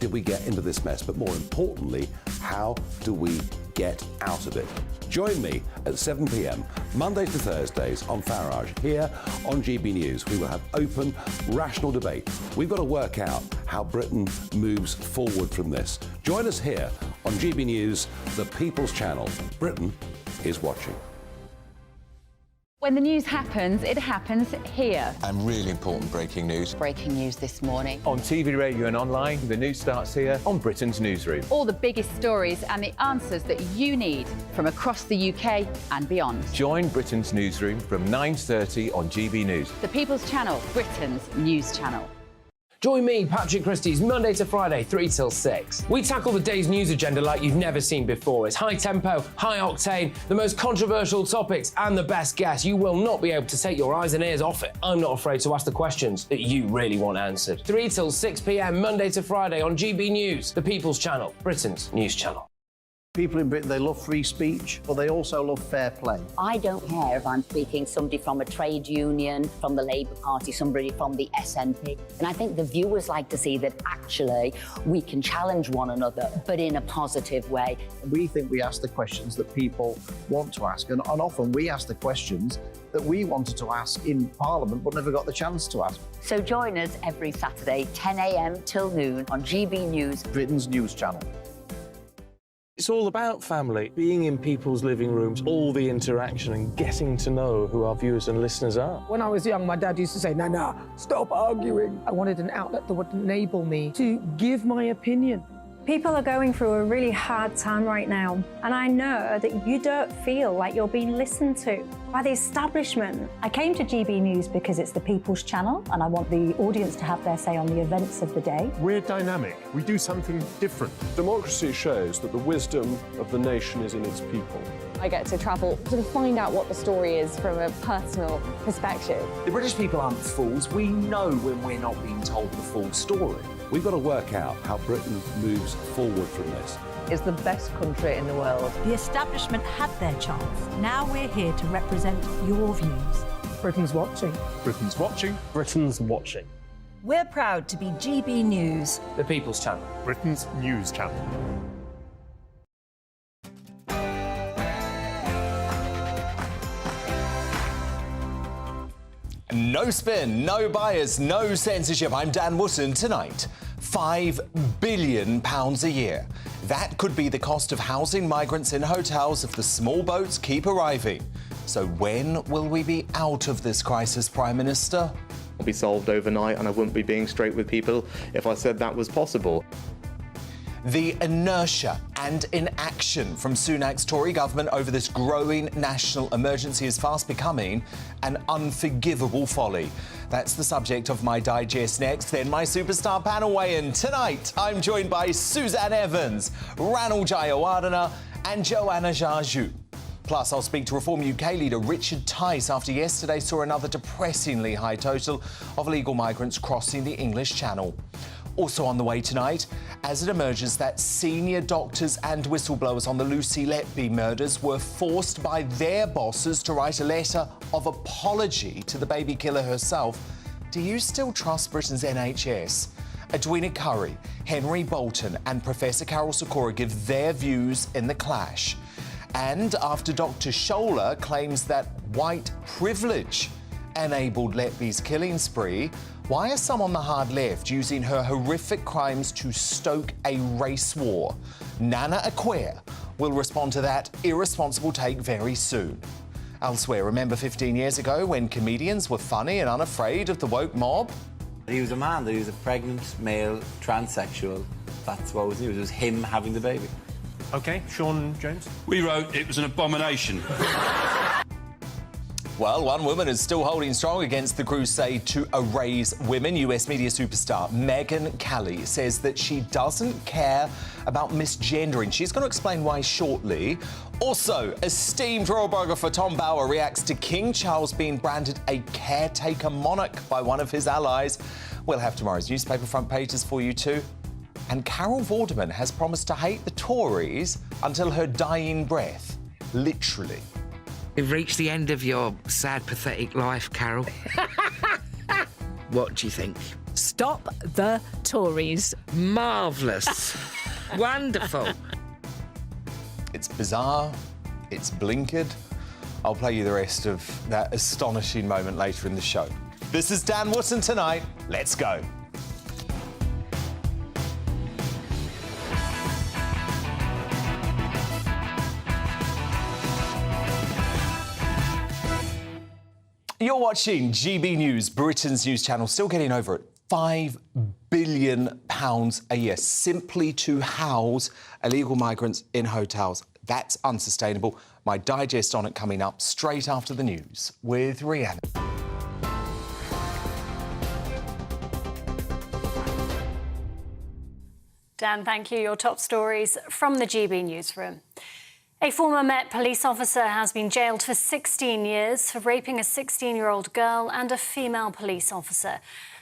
did we get into this mess? But more importantly, how do we get out of it? Join me at 7 p.m, Mondays to Thursdays on Farage, here on GB News. We will have open, rational debate. We've got to work out how Britain moves forward from this. Join us here on GB News, the People's Channel. Britain is watching. When the news happens, it happens here. And really important breaking news. Breaking news this morning. On TV, radio and online, the news starts here on Britain's newsroom. All the biggest stories and the answers that you need from across the UK and beyond. Join Britain's newsroom from 9:30 on GB News. The People's Channel, Britain's news channel. Join me, Patrick Christie's, Monday to Friday, 3 till 6. We tackle the day's news agenda like you've never seen before. It's high tempo, high octane, the most controversial topics and the best guests. You will not be able to take your eyes and ears off it. I'm not afraid to ask the questions that you really want answered. 3 till 6 p.m, Monday to Friday on GB News, the People's Channel, Britain's news channel. People in Britain, they love free speech, but they also love fair play. I don't care if I'm speaking somebody from a trade union, from the Labour Party, somebody from the SNP. And I think the viewers like to see that actually we can challenge one another, but in a positive way. We think we ask the questions that people want to ask, and often we ask the questions that we wanted to ask in Parliament but never got the chance to ask. So join us every Saturday, 10 a.m. till noon on GB News, Britain's news channel. It's all about family, being in people's living rooms, all the interaction and getting to know who our viewers and listeners are. When I was young, my dad used to say, "Nah, stop arguing." I wanted an outlet that would enable me to give my opinion. People are going through a really hard time right now, and I know that you don't feel like you're being listened to by the establishment. I came to GB News because it's the People's Channel, and I want the audience to have their say on the events of the day. We're dynamic. We do something different. Democracy shows that the wisdom of the nation is in its people. I get to travel to find out what the story is from a personal perspective. The British people aren't fools. We know when we're not being told the full story. We've got to work out how Britain moves forward from this. It's the best country in the world. The establishment had their chance. Now we're here to represent your views. Britain's watching. Britain's watching. Britain's watching. We're proud to be GB News, The People's Channel, Britain's news channel. No spin, no bias, no censorship. I'm Dan Wootton. Tonight, £5 billion a year. That could be the cost of housing migrants in hotels if the small boats keep arriving. So when will we be out of this crisis, Prime Minister? It'll be solved overnight, and I wouldn't be being straight with people if I said that was possible. The inertia and inaction from Sunak's Tory government over this growing national emergency is fast becoming an unforgivable folly. That's the subject of my digest next. Then my superstar panel weigh-in. Tonight, I'm joined by Suzanne Evans, Ranal Jayawardena and Joanna Jaju. Plus, I'll speak to Reform UK leader Richard Tice after yesterday saw another depressingly high total of illegal migrants crossing the English Channel. Also on the way tonight, as it emerges that senior doctors and whistleblowers on the Lucy Letby murders were forced by their bosses to write a letter of apology to the baby killer herself, do you still trust Britain's NHS? Edwina Currie, Henry Bolton and Professor Carol Sikora give their views in the clash. And after Dr. Scholler claims that white privilege enabled Letby's killing spree, why are some on the hard left using her horrific crimes to stoke a race war? Nana Acquair will respond to that irresponsible take very soon. Elsewhere, remember 15 years ago when comedians were funny and unafraid of the woke mob? He was a man, that he was a pregnant male transsexual. That's what was new. It was him having the baby. OK, Sean Jones? We wrote it was an abomination. Well, one woman is still holding strong against the crusade to erase women. US media superstar Megyn Kelly says that she doesn't care about misgendering. She's going to explain why shortly. Also, esteemed royal biographer Tom Bower reacts to King Charles being branded a caretaker monarch by one of his allies. We'll have tomorrow's newspaper front pages for you too. And Carol Vorderman has promised to hate the Tories until her dying breath. Literally. You've reached the end of your sad, pathetic life, Carol. What do you think? Stop the Tories. Marvellous. Wonderful. It's bizarre. It's blinkered. I'll play you the rest of that astonishing moment later in the show. This is Dan Wootton Tonight. Let's go. You're watching GB News, Britain's news channel, still getting over at £5 billion a year simply to house illegal migrants in hotels. That's unsustainable. My digest on it coming up straight after the news with Rhiannon. Dan, thank you. Your top stories from the GB newsroom. A former Met police officer has been jailed for 16 years for raping a 16-year-old girl and a female police officer.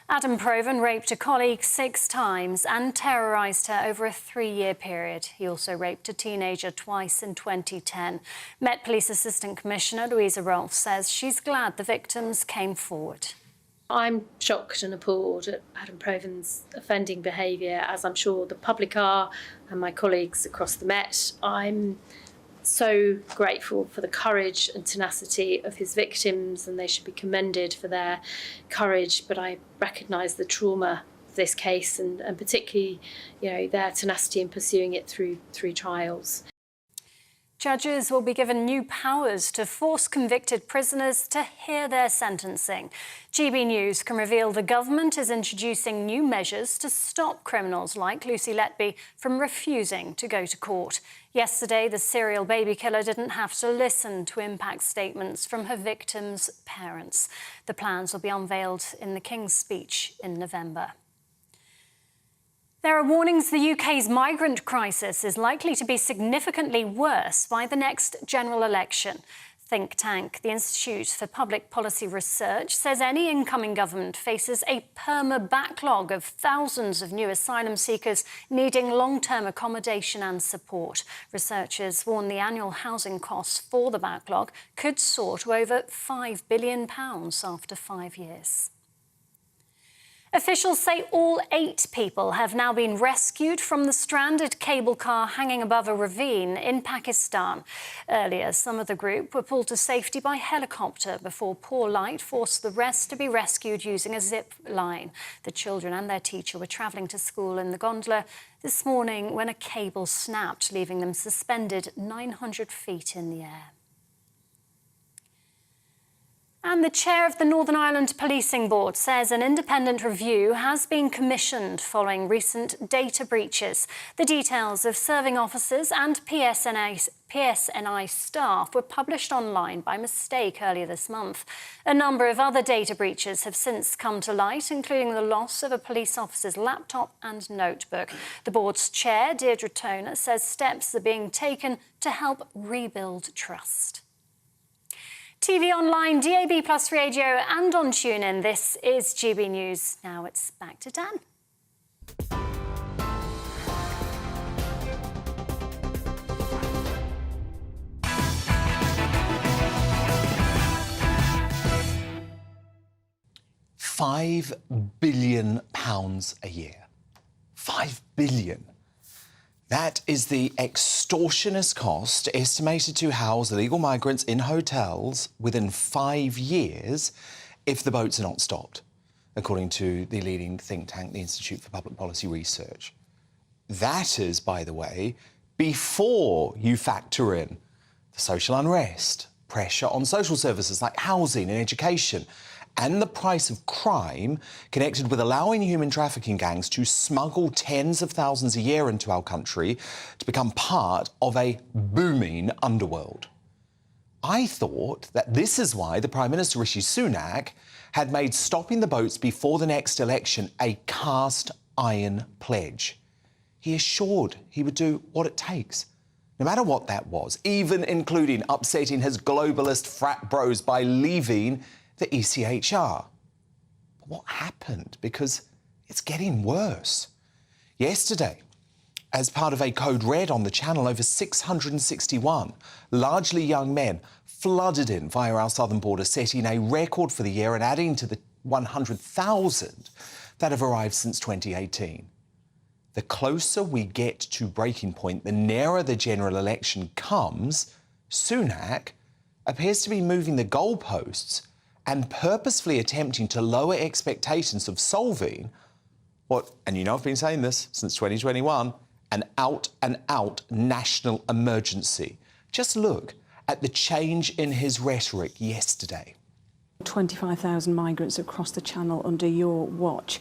Adam Provan raped a colleague 6 times and terrorised her over a 3-year period. He also raped a teenager twice in 2010. Met Police Assistant Commissioner Louisa Rolfe says she's glad the victims came forward. I'm shocked and appalled at Adam Provan's offending behaviour, as I'm sure the public are and my colleagues across the Met. I'm so grateful for the courage and tenacity of his victims, and they should be commended for their courage, but I recognise the trauma of this case and particularly, their tenacity in pursuing it through trials. Judges will be given new powers to force convicted prisoners to hear their sentencing. GB News can reveal the government is introducing new measures to stop criminals like Lucy Letby from refusing to go to court. Yesterday, the serial baby killer didn't have to listen to impact statements from her victims' parents. The plans will be unveiled in the King's speech in November. There are warnings the UK's migrant crisis is likely to be significantly worse by the next general election. Think tank, the Institute for Public Policy Research, says any incoming government faces a perma-backlog of thousands of new asylum seekers needing long-term accommodation and support. Researchers warn the annual housing costs for the backlog could soar to over £5 billion after 5 years. Officials say all 8 people have now been rescued from the stranded cable car hanging above a ravine in Pakistan. Earlier, some of the group were pulled to safety by helicopter before poor light forced the rest to be rescued using a zip line. The children and their teacher were travelling to school in the gondola this morning when a cable snapped, leaving them suspended 900 feet in the air. And the chair of the Northern Ireland Policing Board says an independent review has been commissioned following recent data breaches. The details of serving officers and PSNI staff were published online by mistake earlier this month. A number of other data breaches have since come to light, including the loss of a police officer's laptop and notebook. The board's chair, Deirdre Toner, says steps are being taken to help rebuild trust. TV online, DAB+ radio and on TuneIn, this is GB News. Now it's back to Dan. £5 billion a year. £5 billion. That is the extortionist cost estimated to house illegal migrants in hotels within 5 years if the boats are not stopped, according to the leading think tank, the Institute for Public Policy Research. That is, by the way, before you factor in the social unrest, pressure on social services like housing and education, and the price of crime connected with allowing human trafficking gangs to smuggle tens of thousands a year into our country to become part of a booming underworld. I thought that this is why the Prime Minister, Rishi Sunak, had made stopping the boats before the next election a cast iron pledge. He assured he would do what it takes, no matter what that was, even including upsetting his globalist frat bros by leaving the ECHR. But what happened? Because it's getting worse. Yesterday, as part of a code red on the channel, over 661, largely young men, flooded in via our southern border, setting a record for the year and adding to the 100,000 that have arrived since 2018. The closer we get to breaking point, the nearer the general election comes, Sunak appears to be moving the goalposts and purposefully attempting to lower expectations of solving what, and you know I've been saying this since 2021, an out-and-out national emergency. Just look at the change in his rhetoric yesterday. 25,000 migrants across the Channel under your watch.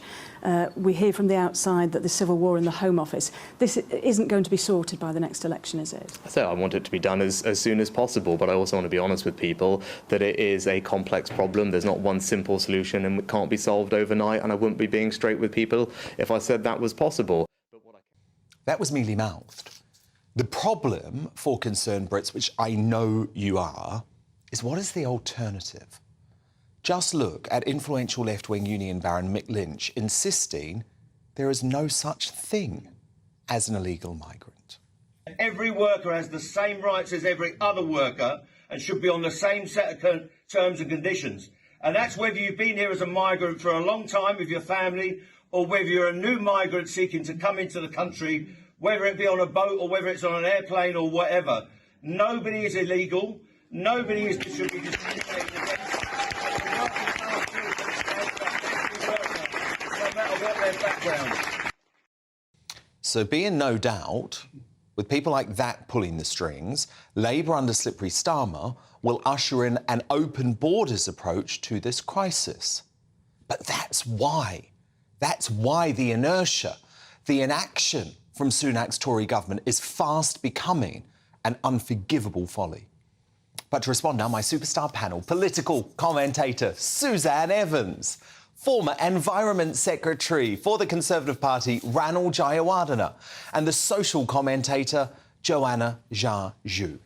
We hear from the outside that the civil war in the Home Office. This isn't going to be sorted by the next election, is it? So I want it to be done as soon as possible, but I also want to be honest with people that it is a complex problem. There's not one simple solution and it can't be solved overnight, and I wouldn't be being straight with people if I said that was possible. That was mealy-mouthed. The problem for concerned Brits, which I know you are, is what is the alternative? Just look at influential left-wing union baron Mick Lynch insisting there is no such thing as an illegal migrant. Every worker has the same rights as every other worker and should be on the same set of terms and conditions. And that's whether you've been here as a migrant for a long time with your family or whether you're a new migrant seeking to come into the country, whether it be on a boat or whether it's on an airplane or whatever. Nobody is illegal. Nobody should be discriminated against. So be in no doubt, with people like that pulling the strings, Labour under Slippery Starmer will usher in an open borders approach to this crisis. But that's why the inertia, the inaction from Sunak's Tory government is fast becoming an unforgivable folly. But to respond now, my superstar panel, political commentator Suzanne Evans, former Environment Secretary for the Conservative Party, Ranil Jayawardena, and the social commentator, Joanna Jarjou.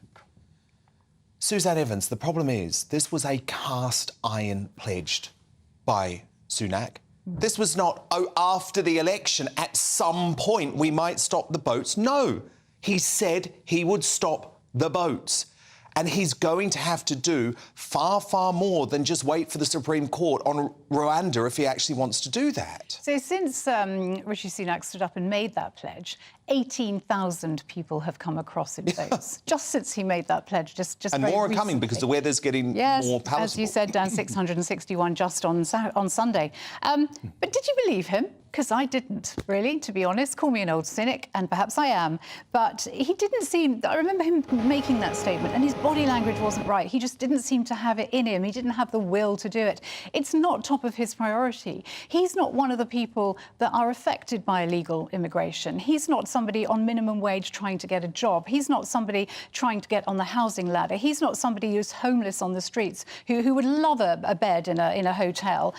Suzanne Evans, the problem is this was a cast iron pledged by Sunak. This was not, oh, after the election, at some point we might stop the boats. No, he said he would stop the boats. And he's going to have to do far, far more than just wait for the Supreme Court on Rwanda if he actually wants to do that. So since Rishi Sunak stood up and made that pledge, 18,000 people have come across in boats. Just since he made that pledge, just and very more are recently. Coming because the weather's getting more palatable. As you said, Dan, 661 just on Sunday. But did you believe him? Because I didn't, really, to be honest. Call me an old cynic, and perhaps I am. But he didn't seem... I remember him making that statement, and his body language wasn't right. He just didn't seem to have it in him. He didn't have the will to do it. It's not top of his priority. He's not one of the people that are affected by illegal immigration. He's not somebody on minimum wage trying to get a job. He's not somebody trying to get on the housing ladder. He's not somebody who's homeless on the streets, who would love a bed in a hotel.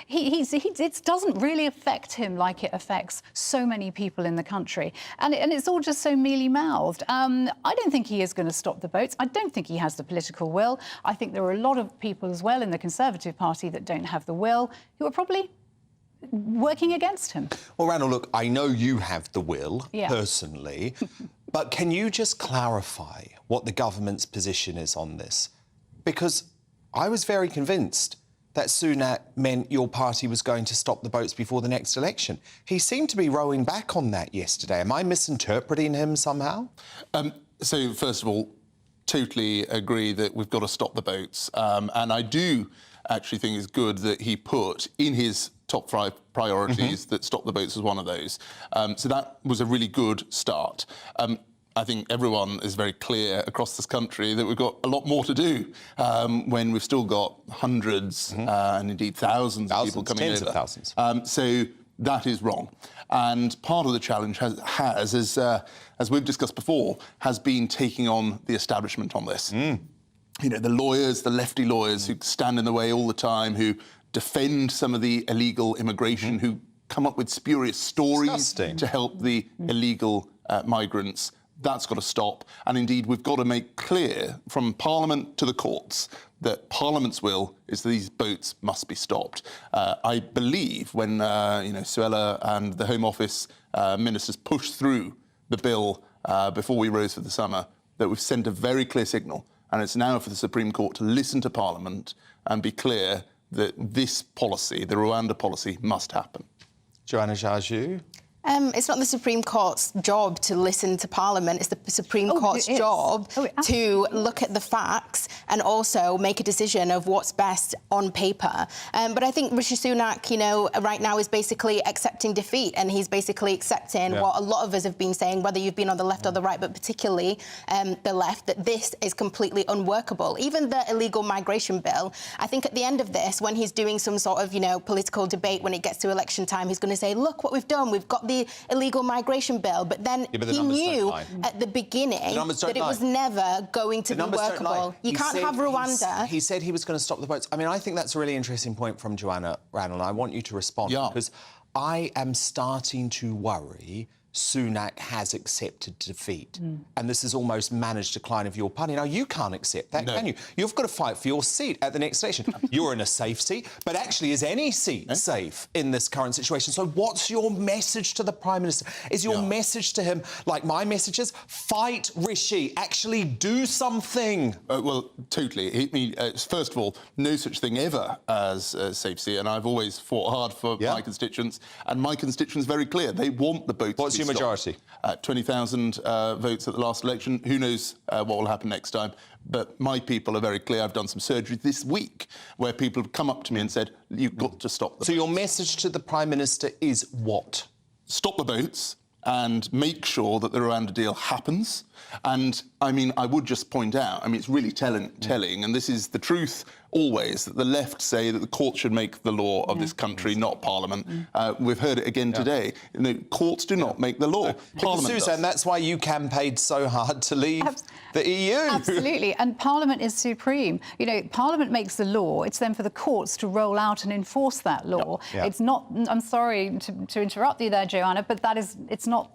It doesn't really affect him like it affects so many people in the country. And it's all just so mealy-mouthed. I don't think he is going to stop the boats. I don't think he has the political will. I think there are a lot of people as well in the Conservative Party that don't have the will, who are probably working against him. Well, Ranil, look, I know you have the will, Yeah. personally, but can you just clarify what the government's position is on this? Because I was very convinced that Sunak meant your party was going to stop the boats before the next election. He seemed to be rowing back on that yesterday. Am I misinterpreting him somehow? So, first of all, totally agree that we've got to stop the boats. And I do actually think it's good that he put in his top 5 priorities that stop the boats was one of those. So that was a really good start. I think everyone is very clear across this country that we've got a lot more to do when we've still got hundreds and indeed thousands of people coming tens over. of thousands. So that is wrong. And part of the challenge has as we've discussed before, has been taking on the establishment on this. You know, the lawyers, the lefty lawyers who stand in the way all the time, who defend some of the illegal immigration, who come up with spurious stories to help the illegal migrants. That's got to stop. And indeed, we've got to make clear from Parliament to the courts that Parliament's will is that these boats must be stopped. I believe when Suella and the Home Office ministers pushed through the bill before we rose for the summer, that we've sent a very clear signal. And it's now for the Supreme Court to listen to Parliament and be clear that this policy, the Rwanda policy, must happen. Joanna Jaju? It's not the Supreme Court's job to listen to Parliament. It's the Supreme Court's job to look at the facts and also make a decision of what's best on paper. But I think Rishi Sunak, you know, right now is basically accepting defeat, and he's basically accepting what a lot of us have been saying, whether you've been on the left or the right, but particularly the left, that this is completely unworkable. Even the illegal migration bill, I think at the end of this, when he's doing some sort of, you know, political debate, when it gets to election time, he's going to say, look what we've done. We've got the illegal migration bill, but then he knew at the beginning that it was never going to be workable. You can't have Rwanda. He said he was going to stop the boats. I mean, I think that's a really interesting point from Joanna Rannell, and I want you to respond, because I am starting to worry Sunak has accepted defeat. And this is almost managed decline of your party. Now, you can't accept that, can you? You've got to fight for your seat at the next election. You're in a safe seat, but actually, is any seat safe in this current situation? So what's your message to the Prime Minister? Is your message to him, like my message is, fight Rishi, actually do something? Well, totally. I mean, first of all, no such thing ever as a safe seat, and I've always fought hard for my constituents, and my constituents very clear. They want the boats to be majority? 20,000 votes at the last election. Who knows what will happen next time? But my people are very clear. I've done some surgery this week where people have come up to me and said, you've got to stop the boats. Your message to the Prime Minister is what? Stop the boats and make sure that the Rwanda deal happens. And, I mean, I would just point out, I mean, it's really telling, and this is the truth always, that the left say that the courts should make the law of this country, not Parliament. We've heard it again today. You know, courts do not make the law. Parliament Susan, that's why you campaigned so hard to leave the EU. Absolutely, and Parliament is supreme. You know, Parliament makes the law. It's then for the courts to roll out and enforce that law. It's not, I'm sorry to interrupt you there, Joanna, but that is, it's not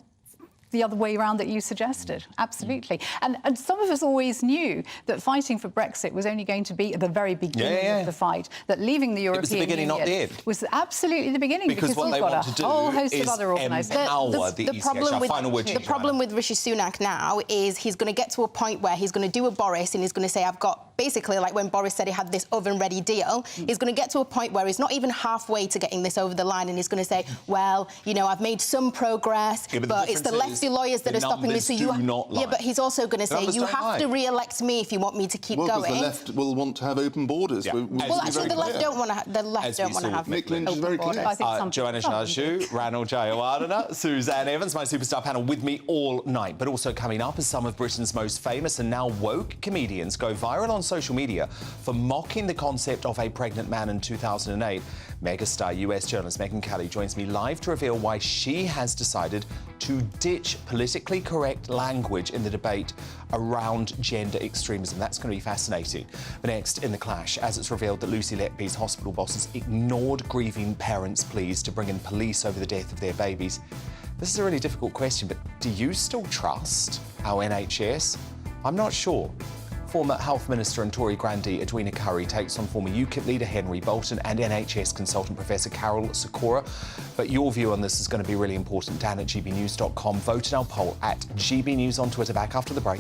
the other way around that you suggested. Absolutely. And some of us always knew that fighting for Brexit was only going to be at the very beginning of the fight, that leaving the European Union... It was the beginning, not the end. Was absolutely the beginning, because what we've got a whole host of other organisations. The problem with Rishi Sunak now is he's going to get to a point where he's going to do a Boris and he's going to say, I've got, basically like when Boris said he had this oven-ready deal, he's going to get to a point where he's not even halfway to getting this over the line, and he's going to say, well, you know, I've made some progress, but it's the lefty lawyers that are stopping me, so you but he's also going to say, you have to re-elect me if you want me to keep going. Because the left will want to have open borders. Well, actually, the left don't want to have open borders. Joanna Jaju, Rannell Jayawardeneh, Suzanne Evans, my superstar panel with me all night. But also coming up is some of Britain's most famous and now woke comedians go viral on social media for mocking the concept of a pregnant man in 2008. Megastar US journalist Megyn Kelly joins me live to reveal why she has decided to ditch politically correct language in the debate around gender extremism. That's going to be fascinating. But next, in The Clash, as it's revealed that Lucy Letby's hospital bosses ignored grieving parents' pleas to bring in police over the death of their babies. This is a really difficult question, but do you still trust our NHS? I'm not sure. Former Health Minister and Tory grandee Edwina Currie takes on former UKIP leader Henry Bolton and NHS consultant Professor Carol Sikora. But your view on this is going to be really important. Dan at gbnews.com. Vote in our poll at GBNews on Twitter. Back after the break.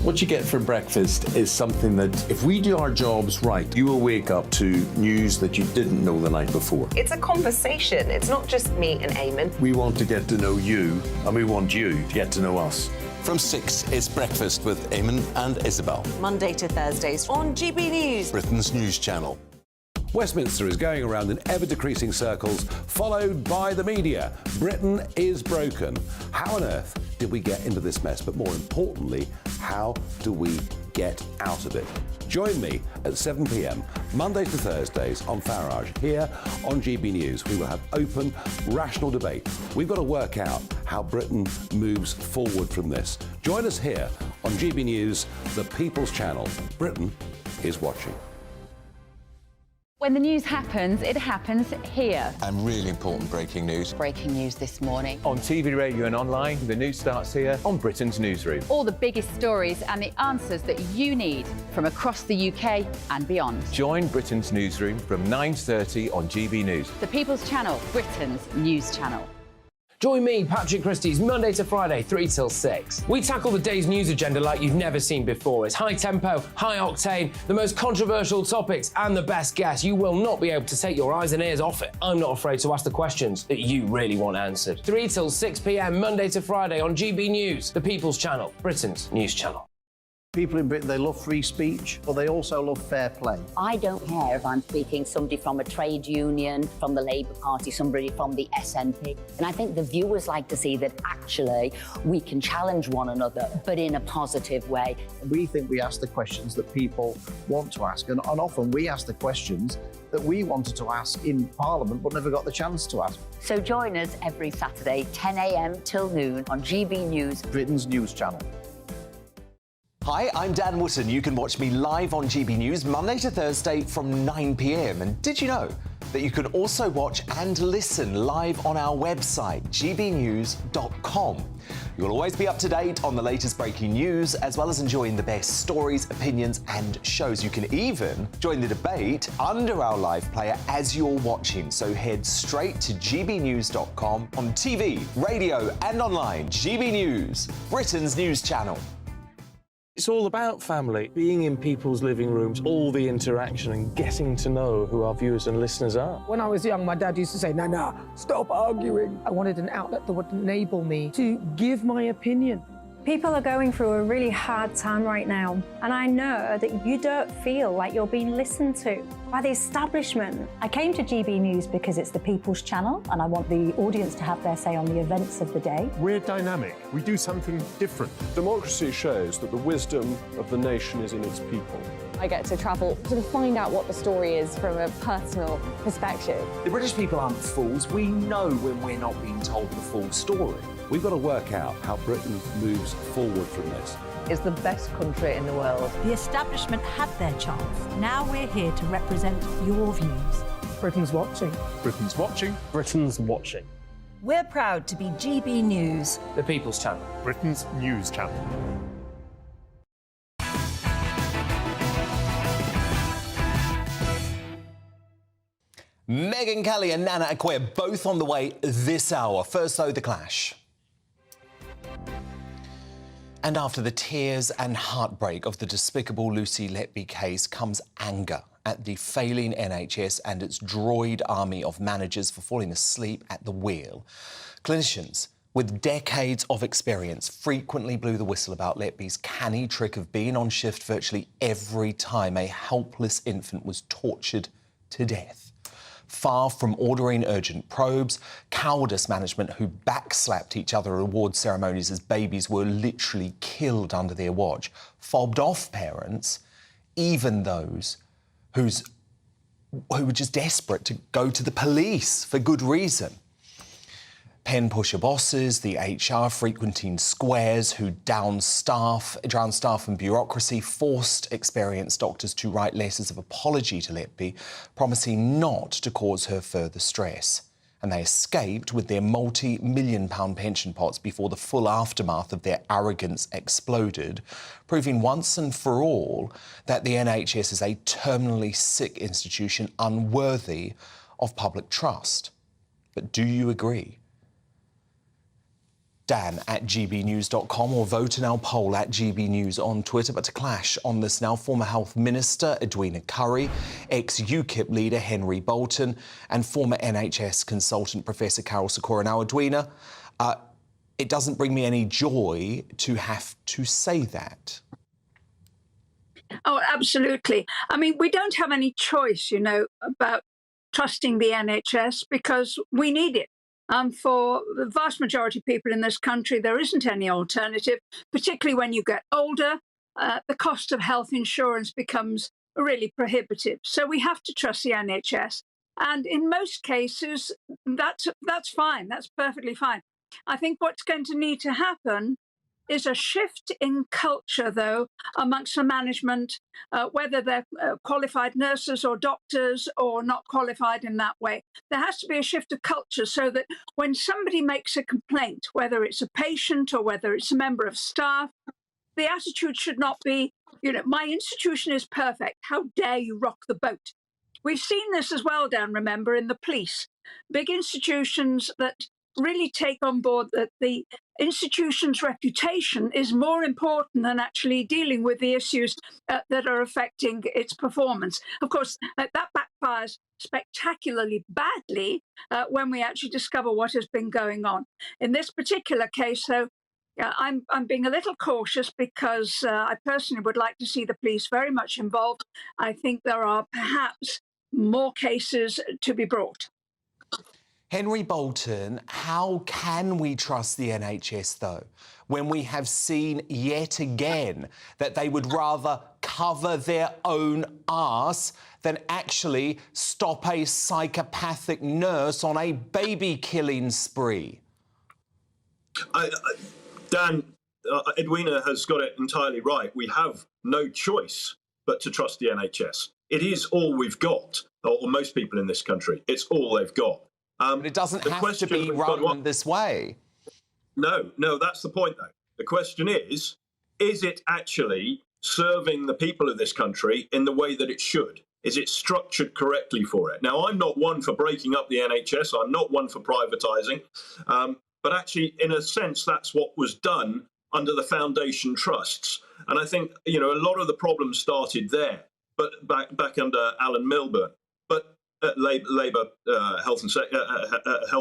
What you get for breakfast is something that, if we do our jobs right, you will wake up to news that you didn't know the night before. It's a conversation. It's not just me and Eamon. We want to get to know you, and we want you to get to know us. From 6, it's Breakfast with Eamon and Isabel. Monday to Thursdays on GB News, Britain's news channel. Westminster is going around in ever-decreasing circles, followed by the media. Britain is broken. How on earth did we get into this mess? But more importantly, how do we get out of it? Join me at 7 p.m, Mondays to Thursdays on Farage, here on GB News. We will have open, rational debate. We've got to work out how Britain moves forward from this. Join us here on GB News, the People's Channel. Britain is watching. When the news happens, it happens here. And really important breaking news. Breaking news this morning. On TV, radio and online, the news starts here on Britain's Newsroom. All the biggest stories and the answers that you need from across the UK and beyond. Join Britain's Newsroom from 9:30 on GB News. The People's Channel, Britain's news channel. Join me, Patrick Christie's, Monday to Friday, 3 till 6. We tackle the day's news agenda like you've never seen before. It's high tempo, high octane, the most controversial topics and the best guests. You will not be able to take your eyes and ears off it. I'm not afraid to ask the questions that you really want answered. 3 till 6 p.m, Monday to Friday on GB News, the People's Channel, Britain's news channel. People in Britain, they love free speech, but they also love fair play. I don't care if I'm speaking somebody from a trade union, from the Labour Party, somebody from the SNP. And I think the viewers like to see that actually we can challenge one another, but in a positive way. We think we ask the questions that people want to ask, and often we ask the questions that we wanted to ask in Parliament but never got the chance to ask. So join us every Saturday, 10 a.m. till noon on GB News, Britain's news channel. Hi, I'm Dan Wootton. You can watch me live on GB News Monday to Thursday from 9 p.m. And did you know that you can also watch and listen live on our website, gbnews.com. You'll always be up to date on the latest breaking news, as well as enjoying the best stories, opinions and shows. You can even join the debate under our live player as you're watching. So head straight to gbnews.com on TV, radio and online. GB News, Britain's news channel. It's all about family, being in people's living rooms, all the interaction and getting to know who our viewers and listeners are. When I was young, my dad used to say, no, stop arguing. I wanted an outlet that would enable me to give my opinion. People are going through a really hard time right now, and I know that you don't feel like you're being listened to by the establishment. I came to GB News because it's the People's Channel, and I want the audience to have their say on the events of the day. We're dynamic. We do something different. Democracy shows that the wisdom of the nation is in its people. I get to travel to find out what the story is from a personal perspective. The British people aren't fools. We know when we're not being told the full story. We've got to work out how Britain moves forward from this. It's the best country in the world. The establishment had their chance. Now we're here to represent your views. Britain's watching. Britain's watching. Britain's watching. We're proud to be GB News, the People's Channel, Britain's news channel. Megyn Kelly and Nana Akua both on the way this hour. First, though, the clash. And after the tears and heartbreak of the despicable Lucy Letby case comes anger at the failing NHS and its droid army of managers for falling asleep at the wheel. Clinicians with decades of experience frequently blew the whistle about Letby's canny trick of being on shift virtually every time a helpless infant was tortured to death. Far from ordering urgent probes, cowardice management who backslapped each other at award ceremonies as babies were literally killed under their watch, fobbed off parents, even those who were just desperate to go to the police for good reason. Pen pusher bosses, the HR frequenting squares who drown staff and bureaucracy, forced experienced doctors to write letters of apology to Letby, promising not to cause her further stress. And they escaped with their multi-million-pound pension pots before the full aftermath of their arrogance exploded, proving once and for all that the NHS is a terminally sick institution unworthy of public trust. But do you agree? Dan at gbnews.com or vote in our poll at gbnews on Twitter. But to clash on this now, former Health Minister Edwina Currie, ex-UKIP leader Henry Bolton and former NHS consultant Professor Carol Sikora. Now, Edwina, it doesn't bring me any joy to have to say that. Oh, absolutely. I mean, we don't have any choice, you know, about trusting the NHS because we need it. For the vast majority of people in this country, there isn't any alternative, particularly when you get older. The cost of health insurance becomes really prohibitive. So we have to trust the NHS. And in most cases, that's fine. That's perfectly fine. I think what's going to need to happen is a shift in culture, though, amongst the management, whether they're qualified nurses or doctors or not qualified in that way. There has to be a shift of culture so that when somebody makes a complaint, whether it's a patient or whether it's a member of staff, the attitude should not be, you know, my institution is perfect. How dare you rock the boat? We've seen this as well, Dan, remember, in the police. Big institutions that really take on board that the institution's reputation is more important than actually dealing with the issues that are affecting its performance. Of course, that backfires spectacularly badly when we actually discover what has been going on. In this particular case, though, I'm being a little cautious because I personally would like to see the police very much involved. I think there are perhaps more cases to be brought. Henry Bolton, how can we trust the NHS, though, when we have seen yet again that they would rather cover their own arse than actually stop a psychopathic nurse on a baby-killing spree? Dan, Edwina has got it entirely right. We have no choice but to trust the NHS. It is all we've got, or most people in this country. It's all they've got. But it doesn't have to be run this way. No, that's the point, though. The question is it actually serving the people of this country in the way that it should? Is it structured correctly for it? Now, I'm not one for breaking up the NHS. I'm not one for privatising. But actually, in a sense, that's what was done under the foundation trusts. And I think, a lot of the problems started there, but back under Alan Milburn. But Labour Health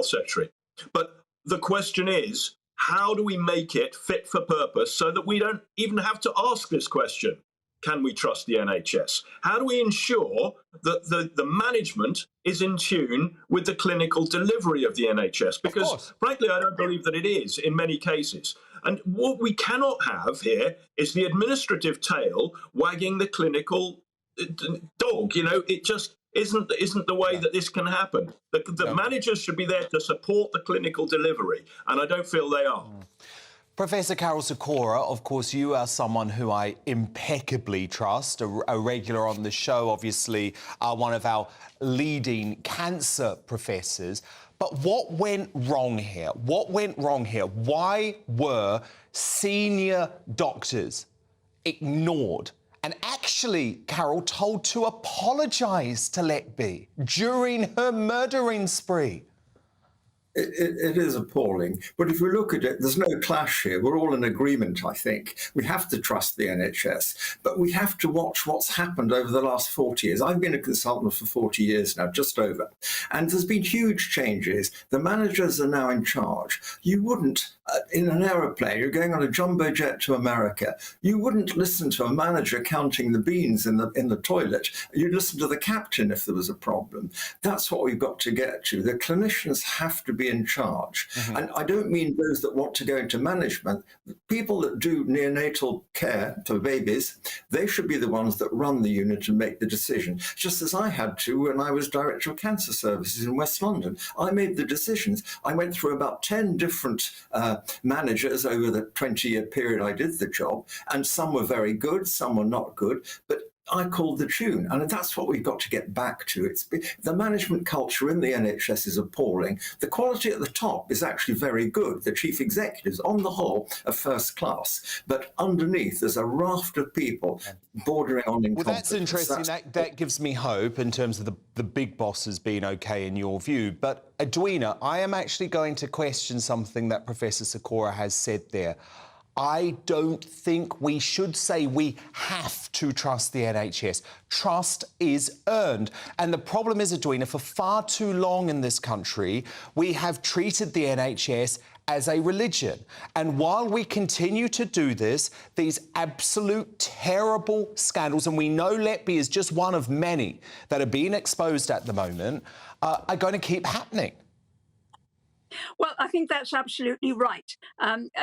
Secretary. But the question is, how do we make it fit for purpose so that we don't even have to ask this question? Can we trust the NHS? How do we ensure that the management is in tune with the clinical delivery of the NHS? Because, frankly, I don't believe that it is in many cases. And what we cannot have here is the administrative tail wagging the clinical dog. It just isn't the way that this can happen. The managers should be there to support the clinical delivery, and I don't feel they are. Professor Carol Sikora, of course, you are someone who I impeccably trust, a regular on the show, obviously, one of our leading cancer professors. But what went wrong here? What went wrong here? Why were senior doctors ignored and actually, Carol, told to apologise to Letby during her murdering spree? It is appalling. But if we look at it, there's no clash here. We're all in agreement, I think. We have to trust the NHS, but we have to watch what's happened over the last 40 years. I've been a consultant for 40 years now, just over. And there's been huge changes. The managers are now in charge. You wouldn't, in an aeroplane, you're going on a jumbo jet to America, you wouldn't listen to a manager counting the beans in the toilet. You'd listen to the captain if there was a problem. That's what we've got to get to. The clinicians have to be in charge. And I don't mean those that want to go into management. People that do neonatal care for babies, they should be the ones that run the unit and make the decision, just as I had to when I was Director of Cancer Services in West London. I made the decisions. I went through about 10 different managers over the 20-year period I did the job, and some were very good, some were not good, but I called the tune, and that's what we've got to get back to. The management culture in the NHS is appalling. The quality at the top is actually very good. The chief executives, on the whole, are first class, but underneath there's a raft of people bordering on incompetence. Well, that's interesting. That gives me hope in terms of the big bosses being okay in your view. But Edwina, I am actually going to question something that Professor Sikora has said there. I don't think we should say we have to trust the NHS. Trust is earned. And the problem is, Edwina, for far too long in this country, we have treated the NHS as a religion. And while we continue to do this, these absolute terrible scandals, and we know Letby is just one of many that are being exposed at the moment, are going to keep happening. Well, I think that's absolutely right.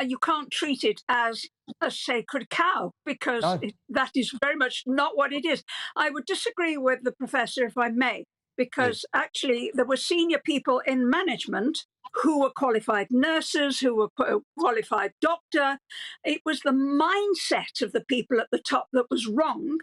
You can't treat it as a sacred cow because that is very much not what it is. I would disagree with the professor, if I may, because actually there were senior people in management who were qualified nurses, who were qualified doctor. It was the mindset of the people at the top that was wrong.